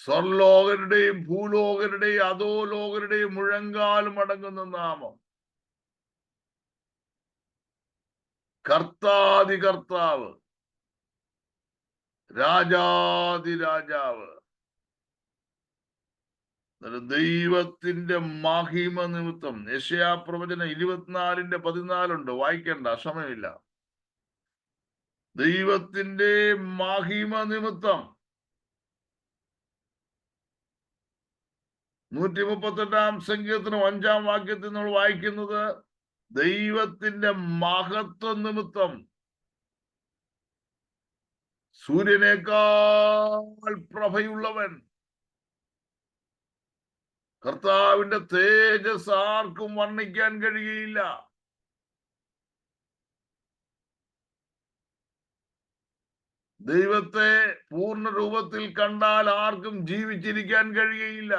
സ്വർലോകരുടെയും ഭൂലോകരുടെയും അധോലോകരുടെയും മുഴങ്കാലും അടങ്ങുന്ന നാമം. കർത്താതി കർത്താവ്, രാജാതി രാജാവ്, ദൈവത്തിന്റെ മഹിമ നിമിത്തം. യെശയ്യാ പ്രവചനം 24:14 വായിക്കണ്ട, സമയമില്ല. ദൈവത്തിന്റെ മഹിമ നിമിത്തം. 138 സങ്കീർത്തനം 5 വാക്യത്തിൽ നമ്മൾ വായിക്കുന്നത് ദൈവത്തിന്റെ മഹത്വം നിമിത്തം. സൂര്യനേക്കാൾ പ്രഭയുള്ളവൻ, കർത്താവിന്റെ തേജസ് ആർക്കും വർണ്ണിക്കാൻ കഴിയുകയില്ല. ദൈവത്തെ പൂർണ്ണ രൂപത്തിൽ കണ്ടാൽ ആർക്കും ജീവിച്ചിരിക്കാൻ കഴിയുകയില്ല.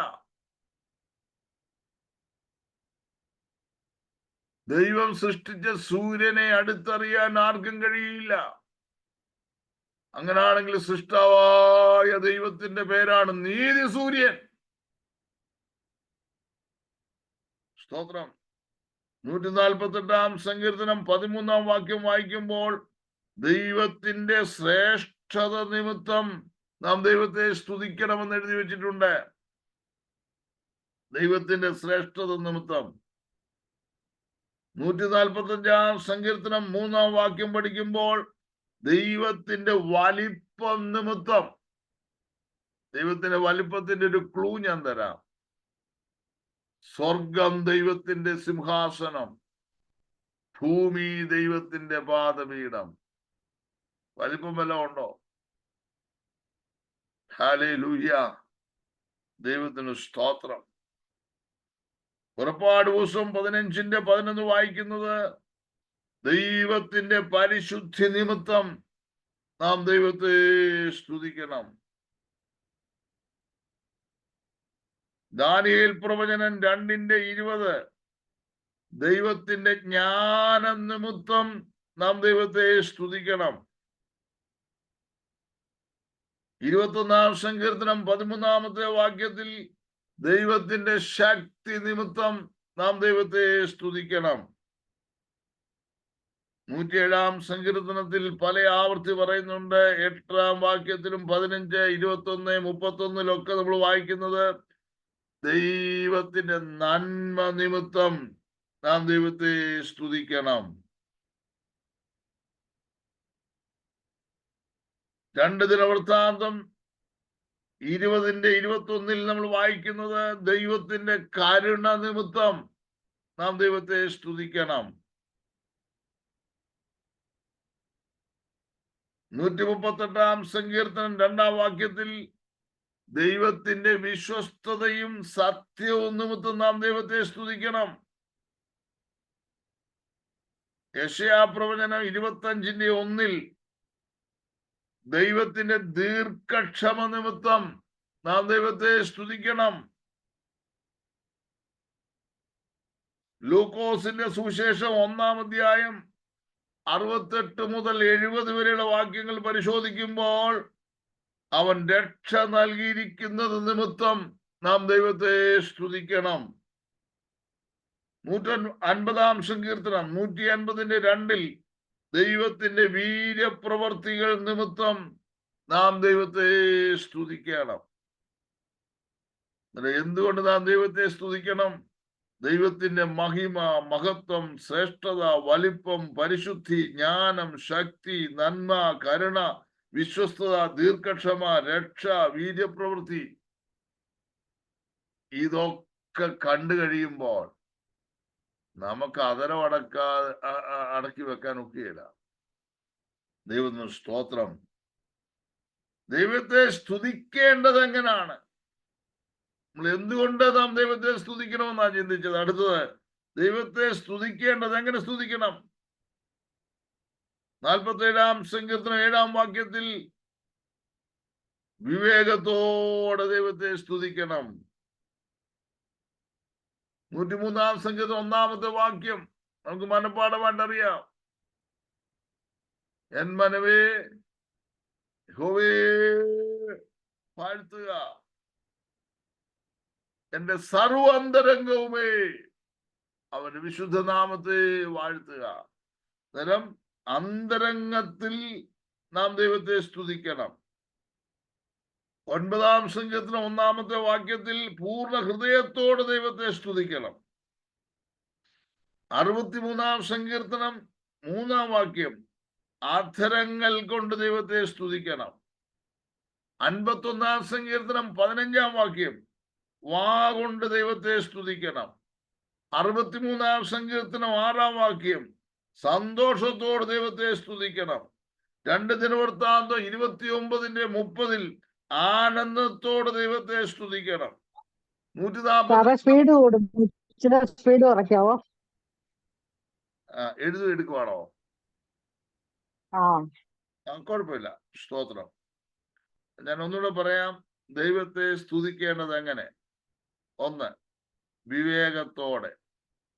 ദൈവം സൃഷ്ടിച്ച സൂര്യനെ അടുത്തറിയാൻ ആർക്കും കഴിയില്ല. അങ്ങനാണെങ്കിൽ സൃഷ്ടാവായ ദൈവത്തിന്റെ പേരാണ് നീതി സൂര്യൻ. സ്തോത്രം. 148 സങ്കീർത്തനം 13 വാക്യം വായിക്കുമ്പോൾ ദൈവത്തിന്റെ ശ്രേഷ്ഠത നിമിത്തം നാം ദൈവത്തെ സ്തുതിക്കണമെന്ന് എഴുതി വെച്ചിട്ടുണ്ട്. ദൈവത്തിന്റെ ശ്രേഷ്ഠത നിമിത്തം. 145 സങ്കീർത്തനം 3 വാക്യം പഠിക്കുമ്പോൾ ദൈവത്തിന്റെ വലിപ്പം നിമിത്തം. ദൈവത്തിന്റെ വലിപ്പത്തിന്റെ ഒരു ക്ലൂ ഞാൻ തരാം. സ്വർഗം ദൈവത്തിന്റെ സിംഹാസനം, ഭൂമി ദൈവത്തിന്റെ പാദപീഠം. വലിപ്പം വല്ല ഉണ്ടോ? ഹല്ലേലൂയ, ദൈവത്തിന് സ്തോത്രം. പുറപ്പാട് ദിവസം 15:11 വായിക്കുന്നത് ദൈവത്തിന്റെ പരിശുദ്ധി നിമിത്തം നാം ദൈവത്തെ സ്തുതിക്കണം. ദാനിയേൽ പ്രവചനം 2:20 ദൈവത്തിന്റെ ജ്ഞാനം നിമിത്തം നാം ദൈവത്തെ സ്തുതിക്കണം. 21 സങ്കീർത്തനം 13 വാക്യത്തിൽ ദൈവത്തിന്റെ ശക്തി നിമിത്തം നാം ദൈവത്തെ സ്തുതിക്കണം. 107 സങ്കീർത്തനത്തിൽ പല ആവർത്തി പറയുന്നുണ്ട്. 8 വാക്യത്തിലും 15, 21, 31 നമ്മൾ വായിക്കുന്നത് ദൈവത്തിന്റെ നന്മ നിമിത്തം നാം ദൈവത്തെ സ്തുതിക്കണം. 2 ദിനവൃത്താന്തം 20:21 നമ്മൾ വായിക്കുന്നത് ദൈവത്തിന്റെ കരുണ നിമിത്തം നാം ദൈവത്തെ സ്തുതിക്കണം. 138 സങ്കീർത്തനം 2 വാക്യത്തിൽ ദൈവത്തിന്റെ വിശ്വസ്തതയും സത്യവും നിമിത്തം നാം ദൈവത്തെ സ്തുതിക്കണം. യെശയ്യാ പ്രവചനം 25:1 ദൈവത്തിന്റെ ദീർഘക്ഷമ നിമിത്തം നാം ദൈവത്തെ സ്തുതിക്കണം. ലൂക്കോസിന്റെ സുവിശേഷം 1 അധ്യായം 68 മുതൽ 70 വരെയുള്ള വാക്യങ്ങൾ പരിശോധിക്കുമ്പോൾ അവൻ രക്ഷ നൽകിയിരിക്കുന്നത് നിമിത്തം നാം ദൈവത്തെ സ്തുതിക്കണം. 150 സങ്കീർത്തനം 150:2 ദൈവത്തിന്റെ വീര്യപ്രവർത്തികൾ നിമിത്തം നാം ദൈവത്തെ സ്തുതിക്കണം. എന്തുകൊണ്ട് നാം ദൈവത്തെ സ്തുതിക്കണം? ദൈവത്തിന്റെ മഹിമ, മഹത്വം, ശ്രേഷ്ഠത, വലിപ്പം, പരിശുദ്ധി, ജ്ഞാനം, ശക്തി, നന്മ, കരുണ, വിശ്വസ്തത, ദീർഘക്ഷമ, രക്ഷ, വീര്യപ്രവൃത്തി ഇതൊക്കെ കണ്ടു കഴിയുമ്പോൾ നമുക്ക് അടക്കി വെക്കാൻ ഒക്കെയില്ല. ദൈവത്തിന് സ്തോത്രം. ദൈവത്തെ സ്തുതിക്കേണ്ടത് എങ്ങനെയാണ്? നമ്മൾ എന്തുകൊണ്ട് നാം ദൈവത്തെ സ്തുതിക്കണമെന്നാണ് ചിന്തിച്ചത്. അടുത്തത്, ദൈവത്തെ സ്തുതിക്കേണ്ടത് എങ്ങനെ സ്തുതിക്കണം? 47 സങ്കീർത്തനം 7 വാക്യത്തിൽ വിവേകത്തോടെ ദൈവത്തെ സ്തുതിക്കണം. 103 സങ്കീർത്തനം 1 വാക്യം നമുക്ക് മനഃപ്പാഠമായിട്ടറിയാം. എൻ മനവേ യഹോവയെ വാഴ്ത്തുക, എന്റെ സർവന്തരംഗവുമേ അവന്റെ വിശുദ്ധ നാമത്തെ വാഴ്ത്തുക. അന്നേരം അന്തരംഗത്തിൽ നാം ദൈവത്തെ സ്തുതിക്കണം. 9-ാം സങ്കീർത്തനം 1-ാമത്തെ വാക്യത്തിൽ പൂർണ്ണ ഹൃദയത്തോടെ ദൈവത്തെ സ്തുതിക്കണം. 63-ാം സങ്കീർത്തനം 3-ാം വാക്യം അധരങ്ങൾ കൊണ്ട് ദൈവത്തെ സ്തുതിക്കണം. 51-ാം സങ്കീർത്തനം 15-ാം വാക്യം വാ കൊണ്ട് ദൈവത്തെ സ്തുതിക്കണം. 63-ാം സങ്കീർത്തനം 6-ാം വാക്യം സന്തോഷത്തോട് ദൈവത്തെ സ്തുതിക്കണം. 2 ദിനവൃത്താന്തം 29:30 ആനന്ദത്തോട് ദൈവത്തെ സ്തുതിക്കണം. 140 സ്പീഡ് കൂടും, ഇച്ചിരി സ്പീഡ് കുറയ്ക്കാവോ? എടുക്കുവാണോ? ആ, കുഴപ്പമില്ല. സ്തോത്രം. ഞാൻ ഒന്നുകൂടെ പറയാം. ദൈവത്തെ സ്തുതിക്കേണ്ടത് എങ്ങനെ? 1, വിവേകത്തോടെ.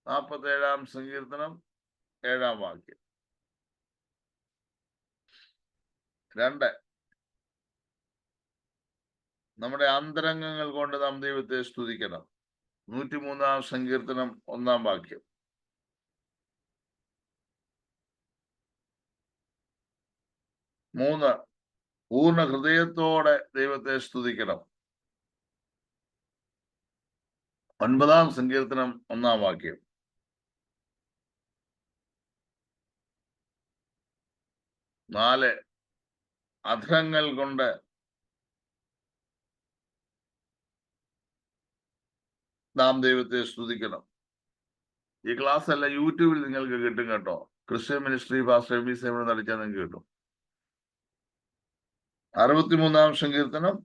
47-ാം സങ്കീർത്തനം 7-ാം വാക്യം. 2, നമ്മുടെ അന്തരംഗങ്ങൾ കൊണ്ട് നാം ദൈവത്തെ സ്തുതിക്കണം. 103-ാം സങ്കീർത്തനം 1-ാം വാക്യം. 3, പൂർണ്ണ ഹൃദയത്തോടെ ദൈവത്തെ സ്തുതിക്കണം. 9-ാം സങ്കീർത്തനം 1-ാം വാക്യം. 4, അധരങ്ങൾ കൊണ്ട് നാം ദൈവത്തെ സ്തുതിക്കണം. ഈ ക്ലാസ് അല്ല, യൂട്യൂബിൽ നിങ്ങൾക്ക് കിട്ടും കേട്ടോ. Christian ministry pastor M V സേവനം നടിച്ചാൽ നിങ്ങൾക്ക് കിട്ടും. 63-ാം സങ്കീർത്തനം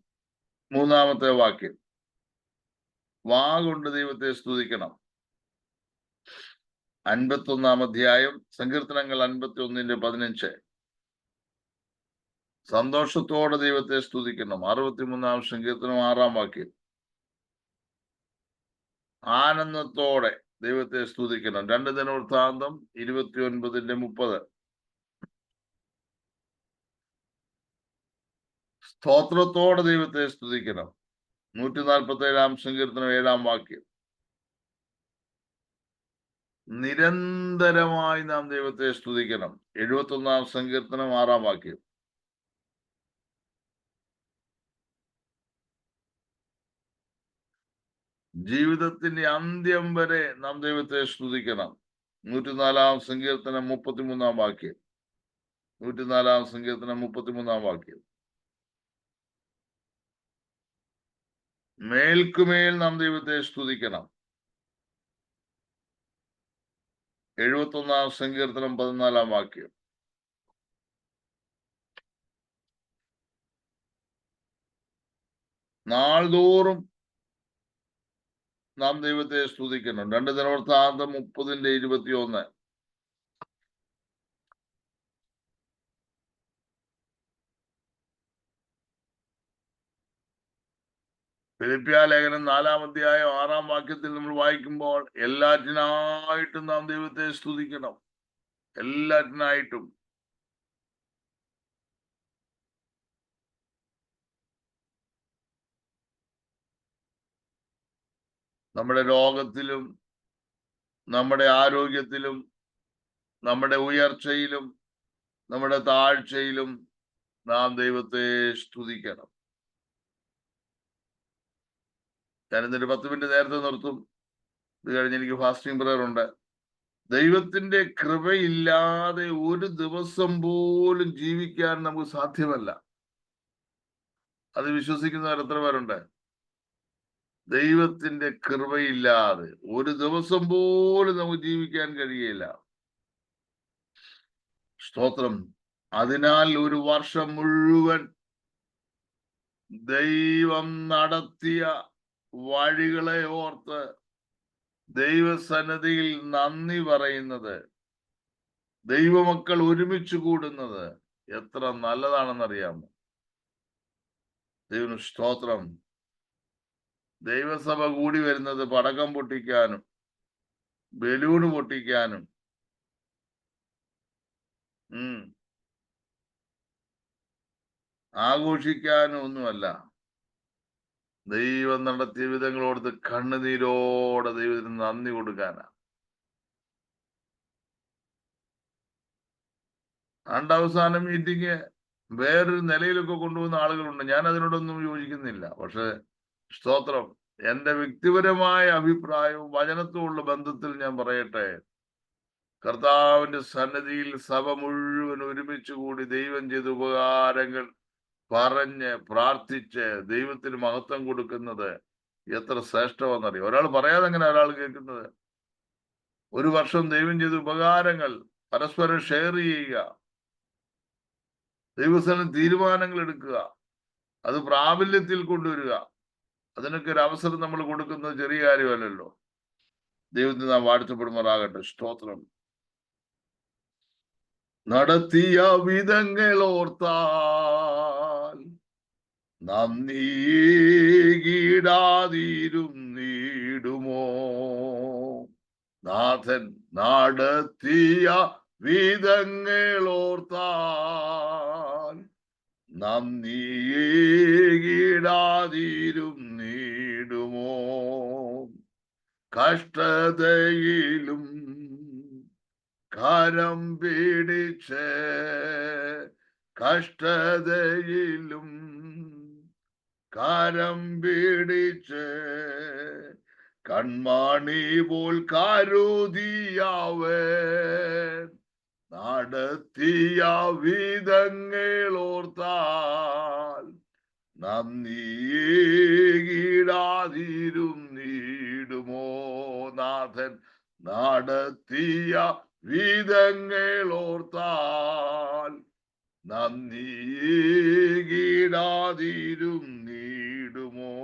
3-ാമത്തെ വാക്യം വാ കൊണ്ട് ദൈവത്തെ സ്തുതിക്കണം. 51-ാം അധ്യായം സങ്കീർത്തനങ്ങൾ 51:15 സന്തോഷത്തോടെ ദൈവത്തെ സ്തുതിക്കണം. 63-ാം സങ്കീർത്തനം 6-ാം വാക്യം ആനന്ദത്തോടെ ദൈവത്തെ സ്തുതിക്കണം. 2 ദിനവൃത്താന്തം 29:30 സ്തോത്രത്തോടെ ദൈവത്തെ സ്തുതിക്കണം. 147-ാം സങ്കീർത്തനം 7-ാം വാക്യം നിരന്തരമായി നാം ദൈവത്തെ സ്തുതിക്കണം. 71-ാം സങ്കീർത്തനം 6-ാം വാക്യം ജീവിതത്തിന്റെ അന്ത്യം വരെ നാം ദൈവത്തെ സ്തുതിക്കണം. 104-ാം സങ്കീർത്തനം 33-ാം വാക്യം. 104-ാം സങ്കീർത്തനം 33-ാം വാക്യം മേൽക്കുമേൽ നാം ദൈവത്തെ സ്തുതിക്കണം. 71-ാം സങ്കീർത്തനം 14-ാം വാക്യം നാൾതോറും നാം ദൈവത്തെ സ്തുതിക്കണം. 2 ദിനവൃത്താന്തം 30:21 ഫിലിപ്പിയ ലേഖനം 4-ാം അധ്യായം 6-ാം വാക്യത്തിൽ നമ്മൾ വായിക്കുമ്പോൾ എല്ലാറ്റിനായിട്ടും നാം ദൈവത്തെ സ്തുതിക്കണം. എല്ലാറ്റിനായിട്ടും. നമ്മുടെ രോഗത്തിലും നമ്മുടെ ആരോഗ്യത്തിലും നമ്മുടെ ഉയർച്ചയിലും നമ്മുടെ താഴ്ചയിലും നാം ദൈവത്തെ സ്തുതിക്കണം. ഞാനിന്നൊരു 10 മിനിറ്റ് നേരത്തെ നിർത്തും. ഇത് കഴിഞ്ഞ് എനിക്ക് ഫാസ്റ്റിംഗ് പ്രയർ ഉണ്ട്. ദൈവത്തിന്റെ കൃപയില്ലാതെ ഒരു ദിവസം പോലും ജീവിക്കാൻ നമുക്ക് സാധ്യമല്ല. അത് വിശ്വസിക്കുന്നവർ എത്ര പേരുണ്ട്? ദൈവത്തിന്റെ കൃപയില്ലാതെ ഒരു ദിവസം പോലും നമുക്ക് ജീവിക്കാൻ കഴിയില്ല. സ്തോത്രം. അതിനാൽ ഒരു വർഷം മുഴുവൻ ദൈവം നടത്തിയ വഴികളെ ഓർത്ത് ദൈവസന്നിധിയിൽ നന്ദി പറയുന്നത്, ദൈവമക്കൾ ഒരുമിച്ച് കൂടുന്നത് എത്ര നല്ലതാണെന്നറിയാമോ? ദൈവം സ്തോത്രം. ദൈവസഭ കൂടി വരുന്നത് പടക്കം പൊട്ടിക്കാനും ബലൂണ് പൊട്ടിക്കാനും ആഘോഷിക്കാനും ഒന്നുമല്ല. ദൈവം നടത്തിയ വിധങ്ങളോടത്ത് കണ്ണുനീരോടെ ദൈവത്തിന് നന്ദി കൊടുക്കാനാ. അവസാന മീറ്റിംഗ് വേറൊരു നിലയിലൊക്കെ കൊണ്ടുപോകുന്ന ആളുകളുണ്ട്. ഞാൻ അതിനോടൊന്നും യോജിക്കുന്നില്ല. പക്ഷെ സ്തോത്രം, എന്റെ വ്യക്തിപരമായ അഭിപ്രായവും വചനത്തോടുള്ള ബന്ധത്തിൽ ഞാൻ പറയട്ടെ, കർത്താവിന്റെ സന്നിധിയിൽ സഭ മുഴുവൻ ഒരുമിച്ച് കൂടി ദൈവം ചെയ്ത ഉപകാരങ്ങൾ പറഞ്ഞ് പ്രാർത്ഥിച്ച് ദൈവത്തിന് മഹത്വം കൊടുക്കുന്നത് എത്ര ശ്രേഷ്ഠമെന്നറിയാം. ഒരാൾ പറയാതെ എങ്ങനെ ഒരാൾ കേൾക്കുന്നത്? ഒരു വർഷം ദൈവം ചെയ്ത ഉപകാരങ്ങൾ പരസ്പരം ഷെയർ ചെയ്യുക, ദൈവസ്ഥലം തീരുമാനങ്ങൾ എടുക്കുക, അത് പ്രാബല്യത്തിൽ കൊണ്ടുവരിക, അതിനൊക്കെ ഒരു അവസരം നമ്മൾ കൊടുക്കുന്നത് ചെറിയ കാര്യമല്ലല്ലോ. ദൈവത്തിന് നാം വാഴ്ത്തപ്പെടുമാറാകട്ടെ. സ്തോത്രം. നടത്തിയ വിധങ്ങൾ ഓർത്താൽ നന്ദിയിടാതിരുന്നിടുമോ? നാഥൻ നടത്തിയ വിധങ്ങൾ ഓർത്താൽ നന്ദിയിടാതിരുന്നിടുമോ? കഷ്ടതയിലും കരം പിടിച്ച്, കഷ്ടതയിലും കരം പിടിച്ച്, കൺമണി പോൽ കരുതിയവൻ നടത്തിയ വിധങ്ങൾ ഓർത്താൽ നന്ദിയിടാതിരുന്നിടുമോ? നാഥൻ നടത്തിയ വിധങ്ങൾ ഓർത്താൽ നന്ദിയിടാതിരുന്നിടുമോ?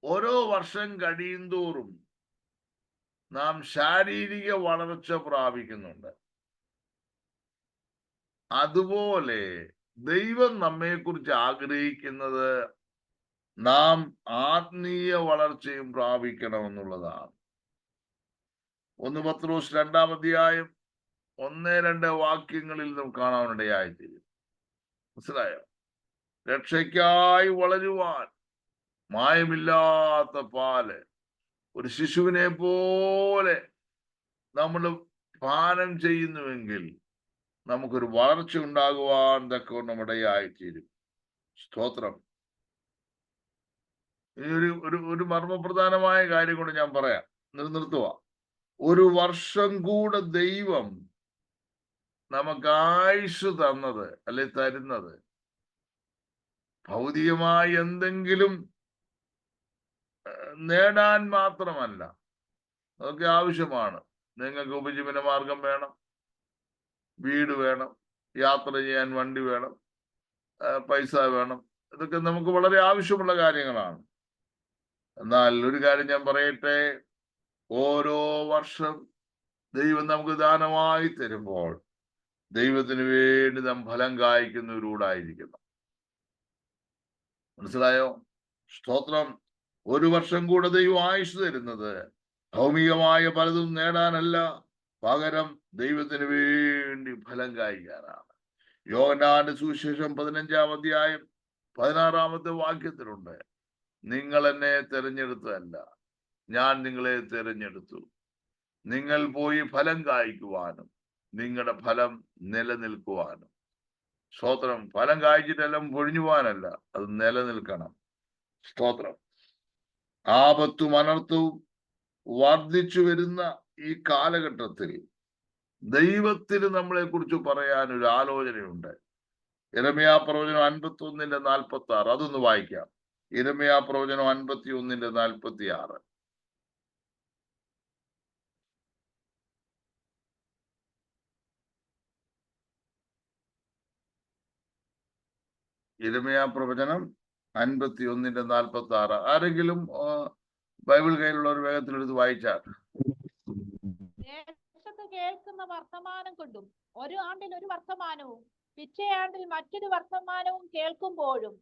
ഓരോ വർഷം കഴിയുന്തോറും നാം ശാരീരിക വളർച്ച പ്രാപിക്കുന്നുണ്ട്. അതുപോലെ ദൈവം നമ്മെക്കുറിച്ച് ആഗ്രഹിക്കുന്നത് നാം ആത്മീയ വളർച്ചയും പ്രാപിക്കണമെന്നുള്ളതാണ്. 1 പത്രോസ് 2-ാം അധ്യായം 1-2 വാക്യങ്ങളിൽ നാം കാണാനിടയായിത്തീരും. മനസ്സിലായോ? രക്ഷയ്ക്കായി വളരുവാൻ മായമില്ലാത്ത പാല് ഒരു ശിശുവിനെ പോലെ നമ്മൾ പാനം ചെയ്യുന്നുവെങ്കിൽ നമുക്കൊരു വളർച്ച ഉണ്ടാകുവാൻ തക്കവണ്ണം ഇടയായിത്തീരും. സ്തോത്രം. ഇനി ഒരു മർമ്മപ്രധാനമായ കാര്യം കൊണ്ട് ഞാൻ പറയാം, നിർത്തുക. ഒരു വർഷം കൂടെ ദൈവം നമുക്ക് ആയുസ് തന്നത് അല്ലെ തരുന്നത് ഭൗതികമായി എന്തെങ്കിലും നേടാൻ മാത്രമല്ല. അതൊക്കെ ആവശ്യമാണ്. നിങ്ങൾക്ക് ഉപജീവന മാർഗം വേണം, വീട് വേണം, യാത്ര ചെയ്യാൻ വണ്ടി വേണം, പൈസ വേണം. ഇതൊക്കെ നമുക്ക് വളരെ ആവശ്യമുള്ള കാര്യങ്ങളാണ്. എന്നാൽ ഒരു കാര്യം ഞാൻ പറയട്ടെ, ഓരോ വർഷം ദൈവം നമുക്ക് ദാനമായി തരുമ്പോൾ ദൈവത്തിന് വേണ്ടി നാം ഫലം കായ്ക്കുന്നവരോടായിരിക്കണം. മനസ്സിലായോ? സ്തോത്രം. ഒരു വർഷം കൂടെ ദൈവം ആയുസ് തരുന്നത് ഭൗമികമായ പലതും നേടാനല്ല, പകരം ദൈവത്തിന് വേണ്ടി ഫലം കായ്ക്കാനാണ്. യോഹന്നാന്റെ സുവിശേഷം 15-ാം അധ്യായം 16-ാമത്തെ വാക്യത്തിലുണ്ട്, നിങ്ങൾ എന്നെ തിരഞ്ഞെടുത്തതല്ല, ഞാൻ നിങ്ങളെ തിരഞ്ഞെടുത്തു, നിങ്ങൾ പോയി ഫലം കായ്ക്കുവാനും നിങ്ങളുടെ ഫലം നിലനിൽക്കുവാനും. സ്തോത്രം. ഫലം കായ്ച്ചിട്ടെല്ലാം പൊഴിഞ്ഞു പോകാനല്ല, അത് നിലനിൽക്കണം. സ്തോത്രം. ആപത്തും അനർത്ഥവും വർദ്ധിച്ചു വരുന്ന ഈ കാലഘട്ടത്തിൽ ദൈവത്തിന് നമ്മളെ കുറിച്ച് പറയാൻ ഒരു ആലോചനയുണ്ട്. യിരെമ്യാ പ്രവചനം 51:46 അതൊന്ന് വായിക്കാം. യിരെമ്യാ പ്രവചനം 51:46. യിരെമ്യാ പ്രവചനം 51:46. ആരെങ്കിലും ബൈബിൾ കയ്യിലുള്ളവർ വേഗത്തിലെടുത്ത് വായിച്ചാൽ. ദേശത്ത് കേൾക്കുന്ന വർത്തമാനം കൊണ്ടും ഒരു ആണ്ടിൽ ഒരു വർത്തമാനവും പിറ്റേയാണ്ടിൽ മറ്റൊരു വർത്തമാനവും കേൾക്കുമ്പോഴും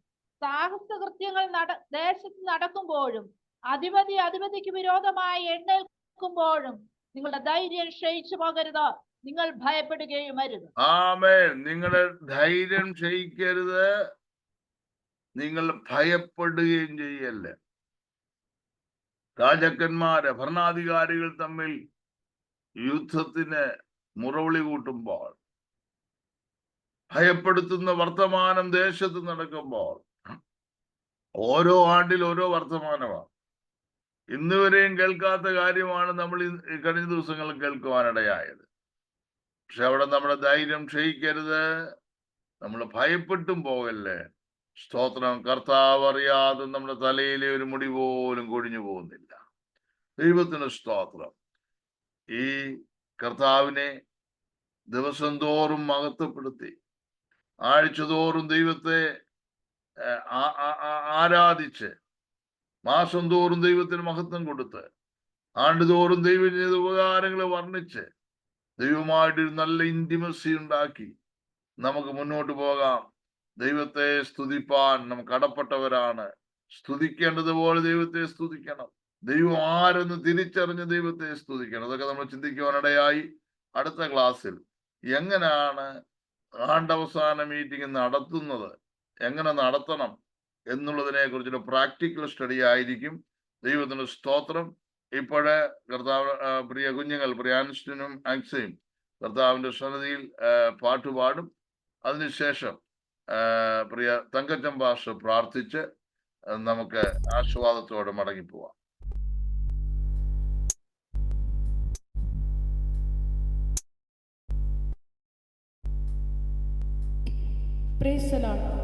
സാഹസകൃത്യങ്ങൾ ദേശത്ത് നടക്കുമ്പോഴും അധിപതിക്ക് വിരോധമായി എഴുന്നേൽക്കുമ്പോഴും നിങ്ങളുടെ ധൈര്യം ക്ഷയിച്ചു പോകരുത്, നിങ്ങൾ ഭയപ്പെടുകയും അരുത്. ആമേൻ. നിങ്ങളുടെ ധൈര്യം ക്ഷയിക്കരുത്, നിങ്ങൾ ഭയപ്പെടുകയും ചെയ്യല്ലേ. രാജാക്കന്മാര് ഭരണാധികാരികൾ തമ്മിൽ യുദ്ധത്തിന് മുറവിളി കൂട്ടുമ്പോൾ ഭയപ്പെടുത്തുന്ന വർത്തമാനം ദേശത്ത് നടക്കുമ്പോൾ ഓരോ ആണ്ടിൽ ഓരോ വർത്തമാനമാണ്. ഇന്ന് വരെയും കേൾക്കാത്ത കാര്യമാണ് നമ്മൾ ഈ കഴിഞ്ഞ ദിവസങ്ങളിൽ കേൾക്കുവാനിടയായത്. പക്ഷെ അവിടെ നമ്മുടെ ധൈര്യം ക്ഷയിക്കരുത്, നമ്മൾ ഭയപ്പെട്ടും പോകല്ലേ. സ്തോത്രം. കർത്താവ് അറിയാതെ നമ്മുടെ തലയിലെ ഒരു മുടി പോലും കൊഴിഞ്ഞു പോകുന്നില്ല. ദൈവത്തിന് സ്തോത്രം. ഈ കർത്താവിനെ ദിവസം തോറും മഹത്വപ്പെടുത്തി ആഴ്ചതോറും ദൈവത്തെ ആരാധിച്ച് മാസം തോറും ദൈവത്തിന് മഹത്വം കൊടുത്ത് ആണ്ടുതോറും ദൈവം ചെയ്ത ഉപകാരങ്ങളെ വർണ്ണിച്ച് ദൈവമായിട്ടൊരു നല്ല ഇന്റിമസി ഉണ്ടാക്കി നമുക്ക് മുന്നോട്ട് പോകാം. ദൈവത്തെ സ്തുതിപ്പാൻ നമുക്ക് കടപ്പെട്ടവരാണ്. സ്തുതിക്കേണ്ടതുപോലെ ദൈവത്തെ സ്തുതിക്കണം. ദൈവം ആരെന്ന് തിരിച്ചറിഞ്ഞ് ദൈവത്തെ സ്തുതിക്കണം. അതൊക്കെ നമ്മൾ ചിന്തിക്കുവാനിടയായി. അടുത്ത ക്ലാസ്സിൽ എങ്ങനെയാണ് ആണ്ടവസാന മീറ്റിംഗ് നടത്തുന്നത്, എങ്ങനെ നടത്തണം എന്നുള്ളതിനെ കുറിച്ചൊരു പ്രാക്ടിക്കൽ സ്റ്റഡി ആയിരിക്കും. ദൈവത്തിന് സ്തോത്രം. ഇപ്പോഴ് കർത്താവ് പ്രിയ കുഞ്ഞുങ്ങൾ പ്രിയാൻസ്റ്റിനും ആക്സയും കർത്താവിന്റെ സന്നിധിയിൽ പാട്ടുപാടും. അതിനുശേഷം പ്രിയ തങ്കച്ചൻ പാസ്റ്റർ പ്രാർത്ഥിച്ച് നമുക്ക് ആശീർവാദത്തോടെ മടങ്ങിപ്പോവാം. Praise the Lord.